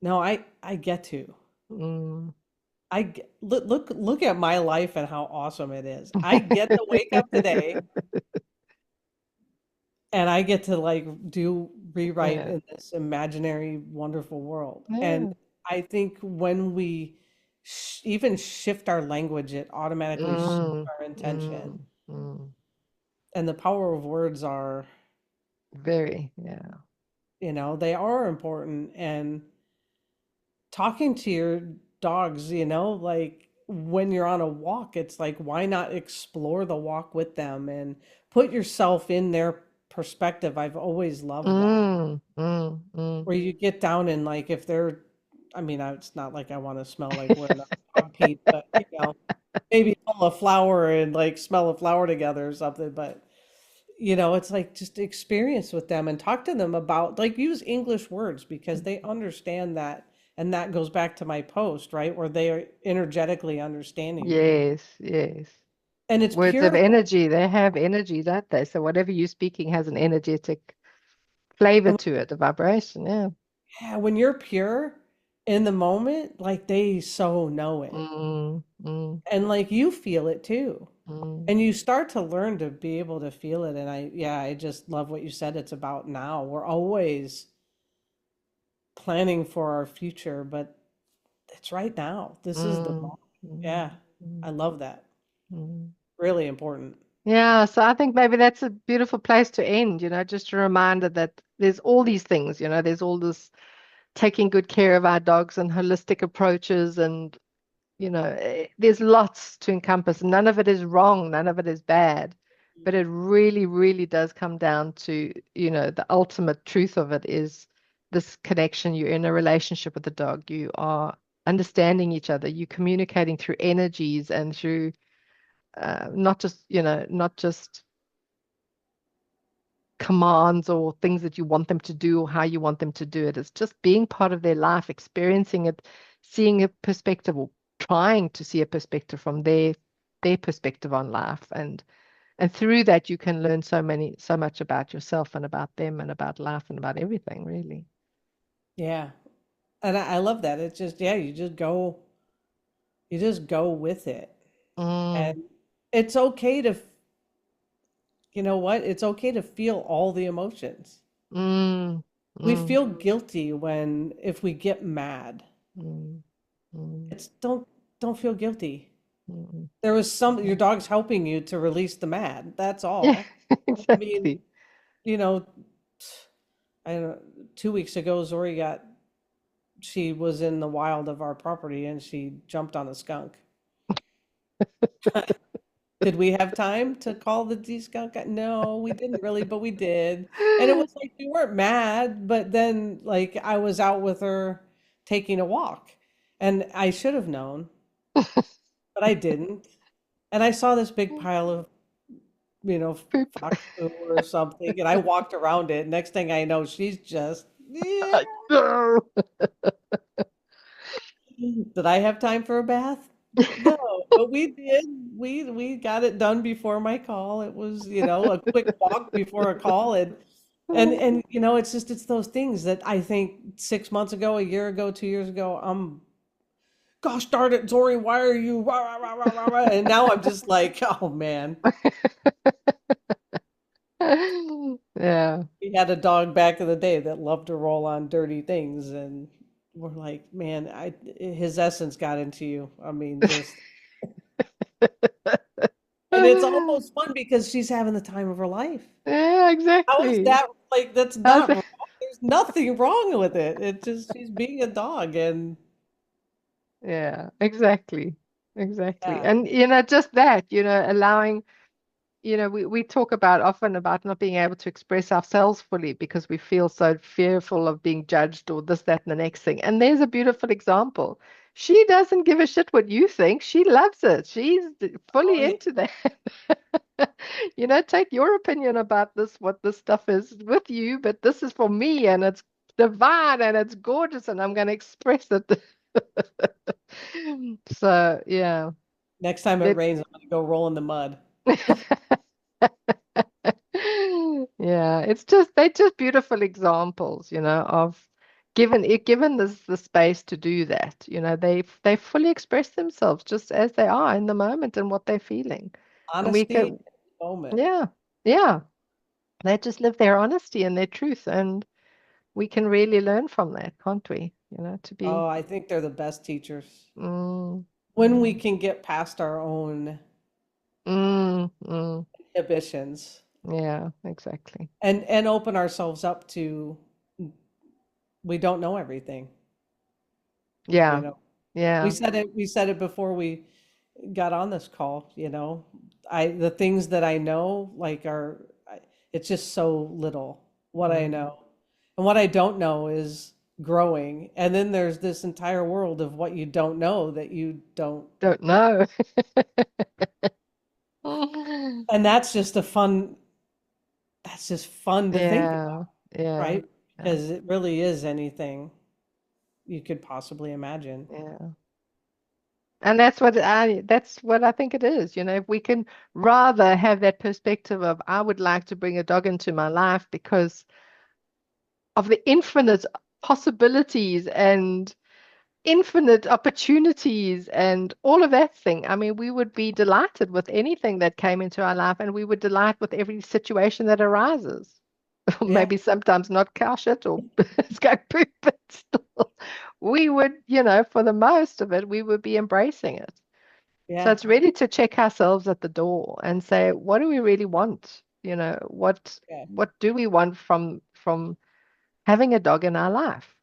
No, I get to. mm, Look at my life and how awesome it is. I get to wake up today and I get to like do rewrite Yeah. in this imaginary wonderful world. And Yeah. I think when we even shift our language, it automatically shifts Mm, our intention. mm, mm. And the power of words are, Very, yeah. they are important. And talking to your dogs, like when you're on a walk, it's like, why not explore the walk with them and put yourself in their perspective? I've always loved that. Mm, mm, mm. Where you get down and like if they're, I mean, it's not like I want to smell like we're not dog Pete, but maybe pull a flower and like smell a flower together or something. But it's like just experience with them and talk to them about like use English words because they understand that. And that goes back to my post, right? Where they are energetically understanding you. Yes, yes. And it's Words of pure. energy, they have energy, don't they? So whatever you're speaking has an energetic flavor And to it, a vibration. Yeah. yeah, when you're pure in the moment, like they so know it. Mm, mm, And like you feel it too. mm, And you start to learn to be able to feel it. And yeah, I just love what you said. It's about now. We're always planning for our future, but it's right now. This is the mm, moment. mm, Yeah, mm, I love that. mm. Really important. Yeah, so I think maybe that's a beautiful place to end, just a reminder that there's all these things, there's all this taking good care of our dogs and holistic approaches and there's lots to encompass. None of it is wrong, none of it is bad, but it really, really does come down to, the ultimate truth of it is this connection. You're in a relationship with the dog. You are understanding each other. You're communicating through energies and through not just commands or things that you want them to do or how you want them to do it. It's just being part of their life, experiencing it, seeing a perspective or trying to see a perspective from their perspective on life. And through that you can learn so much about yourself and about them and about life and about everything, really. Yeah. And I love that. It's just, yeah, you just go with it. Mm, And it's okay to, you know what? It's okay to feel all the emotions. mm, We mm, feel guilty when if we get mad. mm, mm, It's don't feel guilty. mm. There was some your dog's helping you to release the mad. That's Yeah, all. I mean, exactly. you know, I don't know, 2 weeks ago Zori got she was in the wild of our property and she jumped on a skunk. Did we have time to call the de-skunk? No, we didn't really, but we did. And it was like we weren't mad, but then like I was out with her taking a walk and I should have known, but I didn't. And I saw this big pile of, you know, Poop. fox poo or something, and I walked around it. Next thing I know, she's just, yeah. I know. Did I have time for a bath? No, but we did. We got it done before my call. It was, a quick walk before a call, and it's just it's those things that I think 6 months ago, a year ago, 2 years ago, gosh darn it, Zori, why are you rah, rah, rah, rah, rah, rah," and now I'm just like, oh man. Yeah. We had a dog back in the day that loved to roll on dirty things, and we're like, man, his essence got into you. I mean, just, and it's almost fun because she's having the time of her life. Yeah, How is exactly. that like? That's How's not it? wrong. There's nothing wrong with it. It's just she's being a dog, and Yeah, exactly. Exactly. yeah, And just that, allowing, we talk about often about not being able to express ourselves fully because we feel so fearful of being judged or this, that, and the next thing. And there's a beautiful example. She doesn't give a shit what you think. She loves it. She's oh fully yeah, into that. Take your opinion about this, what this stuff is with you, but this is for me and it's divine and it's gorgeous and I'm going to express it. So, yeah. next time it It, rains, I'm gonna go roll in the mud. yeah, they're just beautiful examples, of given this the space to do that, they fully express themselves just as they are in the moment and what they're feeling. And we Honesty in can, the moment. yeah, yeah, they just live their honesty and their truth, and we can really learn from that, can't we? To be, Oh, I think they're the best teachers mm, when we mm, can get past our own mm. inhibitions Yeah, exactly. and open ourselves up to we don't know everything. You Yeah, know, yeah, we said it before we got on this call, the things that I know like it's just so little what I mm. know. And what I don't know is growing. And then there's this entire world of what you don't know that you don't. Don't know. And that's just fun to think Yeah, about, yeah, right? yeah, Because it really is anything you could possibly imagine. yeah. And that's what I think it is. If we can rather have that perspective of I would like to bring a dog into my life because of the infinite possibilities and infinite opportunities and all of that thing. I mean, we would be delighted with anything that came into our life, and we would delight with every situation that arises. Yeah. Maybe sometimes not cow shit or skunk poop, but still, we would, for the most of it, we would be embracing it. So Yeah. it's really to check ourselves at the door and say, what do we really want? Yeah. What do we want from having a dog in our life?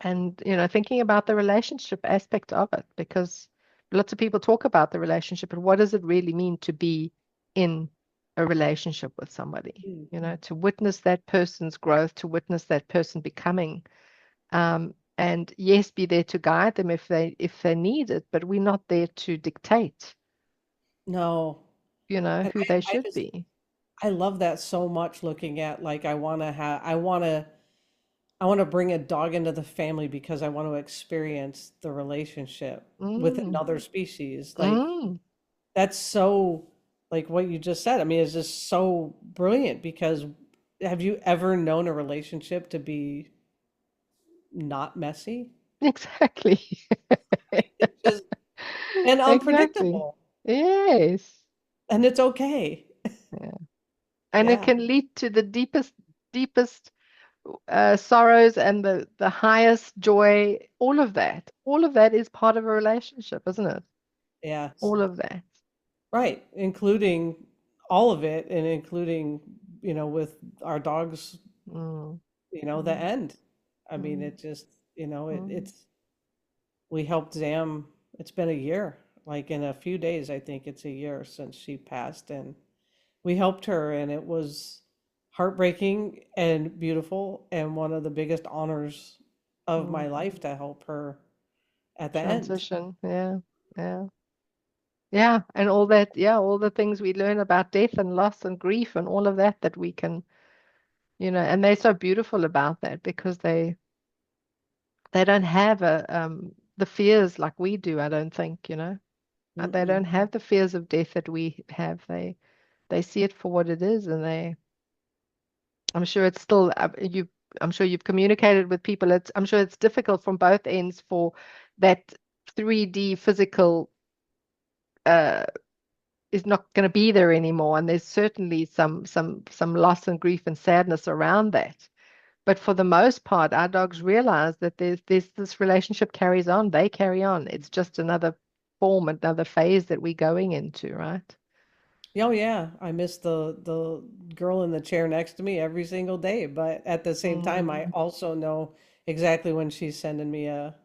And thinking about the relationship aspect of it, because lots of people talk about the relationship, but what does it really mean to be in a relationship with somebody? Mm. To witness that person's growth, to witness that person becoming, and yes, be there to guide them if they need it, but we're not there to dictate, No. And who I, they I should just be. I love that so much looking at like I want to bring a dog into the family because I want to experience the relationship with Mm, another species. Like mm, that's so like what you just said. I mean, it's just so brilliant because have you ever known a relationship to be not messy? exactly. It's just and Exactly. unpredictable. Yes. And it's okay. Yeah. And it Yeah. can lead to the deepest sorrows and the highest joy. All of that is part of a relationship, isn't it? Yes. All of that. Right. Including all of it and including, with our dogs, Mm, the mm, end. I mean, mm, it just, mm, we helped Zam. It's been a year. Like in a few days, I think it's a year since she passed, and we helped her, and it was heartbreaking and beautiful, and one of the biggest honors of my mm. life to help her at the end. Transition. Yeah. Yeah. Yeah. And all that. Yeah. All the things we learn about death and loss and grief and all of that that we can, and they're so beautiful about that because they don't have the fears like we do, I don't think, they Mm-mm. don't have the fears of death that we have. They see it for what it is, and I'm sure it's still I'm sure you've communicated with people. I'm sure it's difficult from both ends for that 3D physical uh is not going to be there anymore, and there's certainly some loss and grief and sadness around that. But for the most part, our dogs realize that there's this relationship carries on. They carry on. It's just another form, another phase that we're going into, right? Oh yeah, I miss the girl in the chair next to me every single day, but at the same time, I Mm, also know exactly when she's sending me a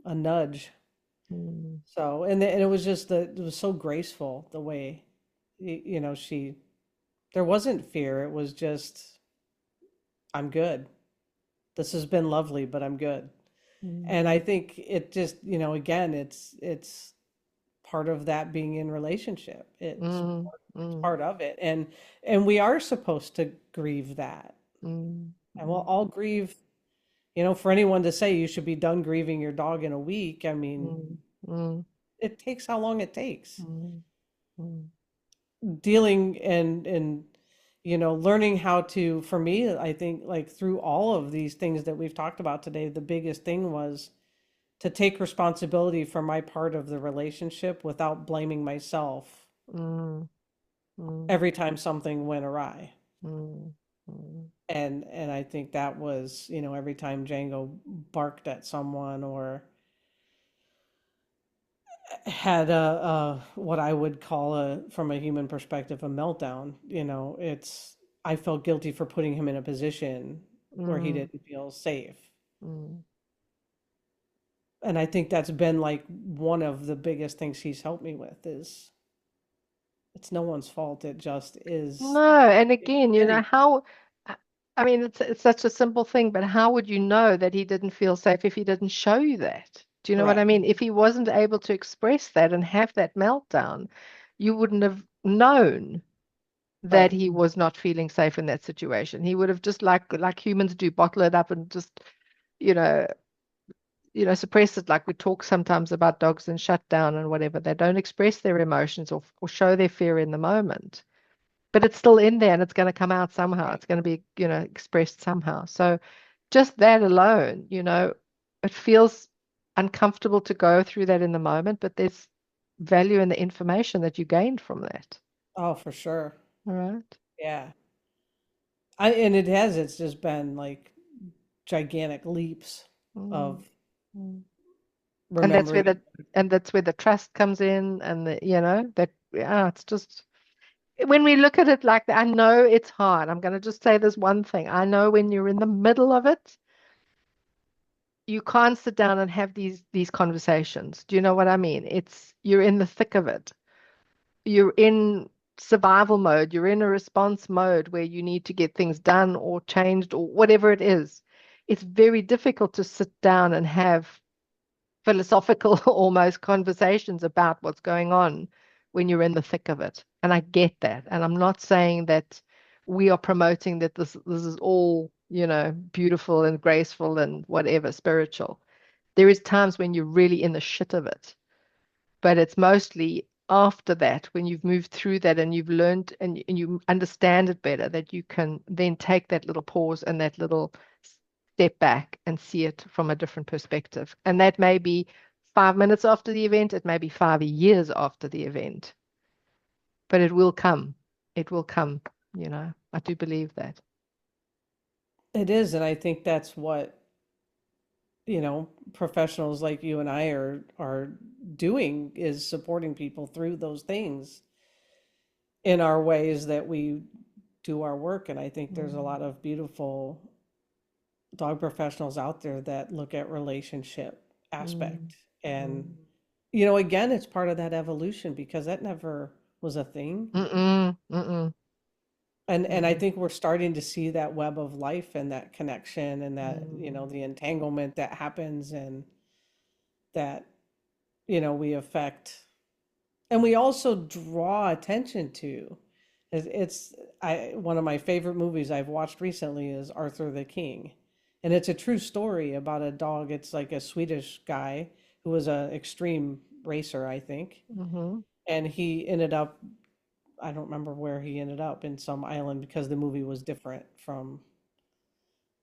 nudge. mm, So, and it was just it was so graceful the way, she there wasn't fear. It was just I'm good. This has been lovely, but I'm good. mm, And I think it just, again, it's part of that being in relationship. mm, It's mm, part of it. And we are supposed to grieve that. mm, And we'll mm, all grieve, for anyone to say you should be done grieving your dog in a week, I mean, mm, mm, it takes how long it takes. mm, mm, Dealing and learning how to, for me, I think like through all of these things that we've talked about today, the biggest thing was to take responsibility for my part of the relationship without blaming myself mm, mm, every time something went awry. mm, mm, And I think that was, every time Django barked at someone or had a what I would call from a human perspective, a meltdown, I felt guilty for putting him in a position where he mm, didn't feel safe. mm. And I think that's been like one of the biggest things he's helped me with is it's no one's fault. It just is. No, and again, Any how, I mean, it's such a simple thing, but how would you know that he didn't feel safe if he didn't show you that? Do you know what I correct. mean? If he wasn't able to express that and have that meltdown, you wouldn't have known that Right. he was not feeling safe in that situation. He would have just like humans do, bottle it up and just, you know, suppress it. Like we talk sometimes about dogs and shut down and whatever. They don't express their emotions or show their fear in the moment, but it's still in there and it's going to come out somehow. Right. It's going to be, expressed somehow. So just that alone, it feels uncomfortable to go through that in the moment, but there's value in the information that you gained from that. Oh, for sure. All right. Yeah. And it's just been like gigantic leaps Mm, of mm, And that's where remembering. the trust comes in, and that, yeah, it's just when we look at it like that. I know it's hard. I'm going to just say this one thing. I know when you're in the middle of it, you can't sit down and have these conversations. Do you know what I mean? It's You're in the thick of it. You're in survival mode. You're in a response mode where you need to get things done or changed or whatever it is. It's very difficult to sit down and have philosophical almost conversations about what's going on when you're in the thick of it. And I get that. And I'm not saying that we are promoting that this is all, beautiful and graceful and whatever, spiritual. There is times when you're really in the shit of it, but it's mostly after that, when you've moved through that and you've learned and you understand it better, that you can then take that little pause and that little step back and see it from a different perspective. And that may be 5 minutes after the event, it may be 5 years after the event, but it will come. It will come, I do believe that. It is, and I think that's what, professionals like you and I are doing, is supporting people through those things in our ways that we do our work. And I think there's a Mm, lot of beautiful dog professionals out there that look at relationship mm, aspect. And, mm, again, it's part of that evolution because that never was a thing. mm-mm, mm-mm, And I mm-mm, think we're starting to see that web of life and that connection and that, mm, the entanglement that happens, and that, we affect, and we also draw attention to. It's I one of my favorite movies I've watched recently is Arthur the King. And it's a true story about a dog. It's like a Swedish guy who was an extreme racer, I think. mm-hmm. And he ended up, I don't remember where he ended up, in some island because the movie was different from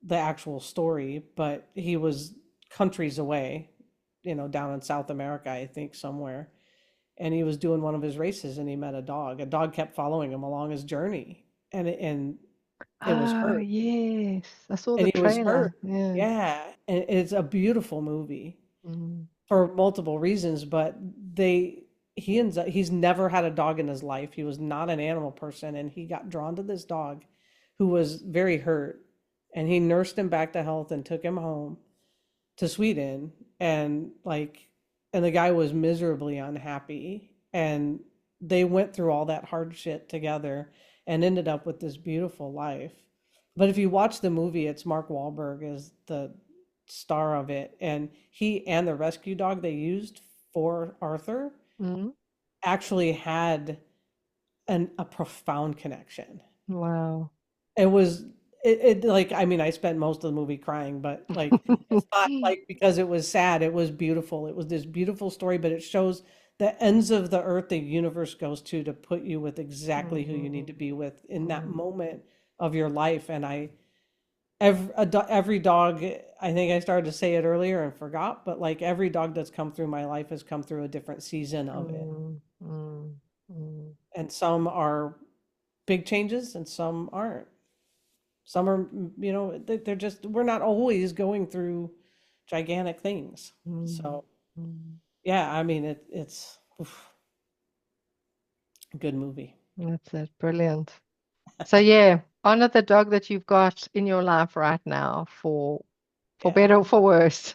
the actual story, but he was countries away, down in South America, I think somewhere. And he was doing one of his races and he met a dog. A dog kept following him along his journey, and it was Oh, hurt. yes. I saw the And he was hurt. trailer. Yeah. Yeah. And it's a beautiful movie Mm, for multiple reasons, but he's never had a dog in his life. He was not an animal person, and he got drawn to this dog who was very hurt, and he nursed him back to health and took him home to Sweden. And the guy was miserably unhappy, and they went through all that hard shit together and ended up with this beautiful life. But if you watch the movie, it's Mark Wahlberg is the star of it, and he and the rescue dog they used for Arthur mm. actually had a profound connection. Wow. It was like, I mean, I spent most of the movie crying, but like it's not like because it was sad, it was beautiful. It was this beautiful story, but it shows the ends of the earth the universe goes to put you with exactly who you need to Mm, be with in that mm, moment of your life. And every dog, I think I started to say it earlier and forgot, but like every dog that's come through my life has come through a different season of it. mm, mm, mm, And some are big changes and some aren't. Some are, they're just, we're not always going through gigantic things. mm, So, mm. yeah, I mean, it's a good movie. That's it. Brilliant. So yeah, honor the dog that you've got in your life right now, for Yeah. better or for worse.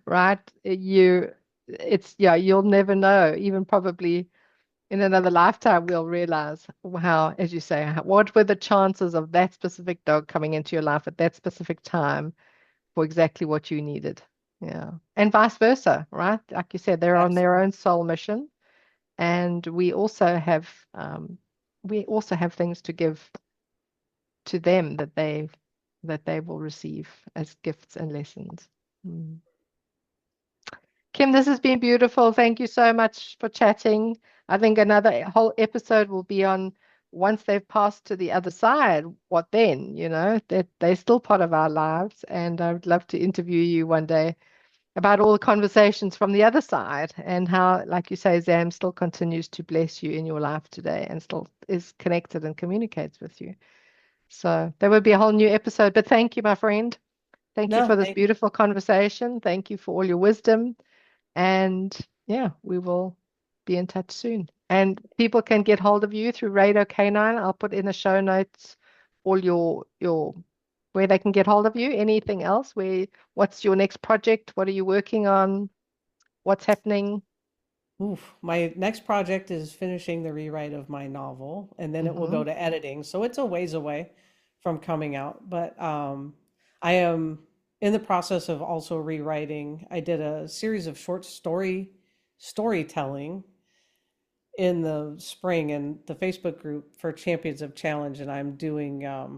Right? Yeah, you'll never know. Even probably in another lifetime, we'll realize how, as you say, what were the chances of that specific dog coming into your life at that specific time for exactly what you needed. Yeah. And vice versa, right? Like you said, they're on their Absolutely. own soul mission. And we also have things to give to them that they will receive as gifts and lessons. Mm. Kim, this has been beautiful. Thank you so much for chatting. I think another whole episode will be on once they've passed to the other side, what then? That they're still part of our lives. And I would love to interview you one day about all the conversations from the other side and how, like you say, Zam still continues to bless you in your life today and still is connected and communicates with you. So there would be a whole new episode. But thank you, my friend. Thank you No, for this beautiful conversation. Thank you for all your wisdom. And yeah, we will be in touch soon. And people can get hold of you through Radar Canine. I'll put in the show notes all your where they can get hold of you. Anything else? What's your next project? What are you working on? What's happening? oof, my next project is finishing the rewrite of my novel, and then it will Hmm. go to editing. So it's a ways away from coming out. But I am in the process of also rewriting. I did a series of storytelling in the spring in the Facebook group for Champions of Challenge, and I'm doing a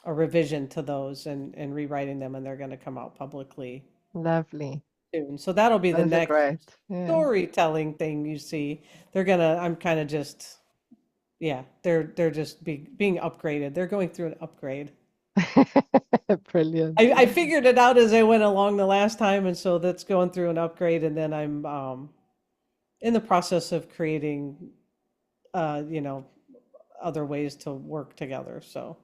revision to those and rewriting them, and they're going to come out publicly Lovely. soon. So that'll be the Those are next great. Yeah. storytelling thing you see. I'm kind of just, yeah, they're just being upgraded. They're going through an upgrade. Brilliant. I figured it out as I went along the last time, and so that's going through an upgrade, and then I'm in the process of creating, you know, other ways to work together. So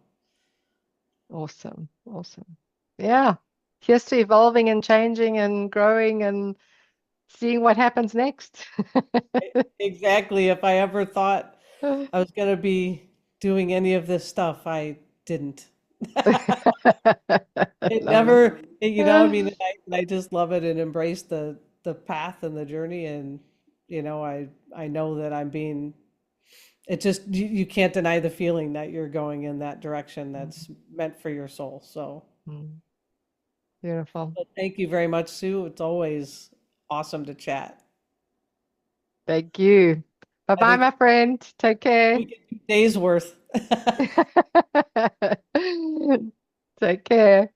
Awesome. Awesome. Yeah. Here's to evolving and changing and growing and seeing what happens next. exactly, if I ever thought I was going to be doing any of this stuff, I didn't. It Love it. never, I mean, I just love it and embrace the path and the journey, and I know that I'm being. It just you can't deny the feeling that you're going in that direction that's meant for your soul. So, Mm, beautiful. but thank you very much, Sue. It's always awesome to chat. Thank you. Bye I bye, think my friend. Take care. we get 2 days worth. Take care.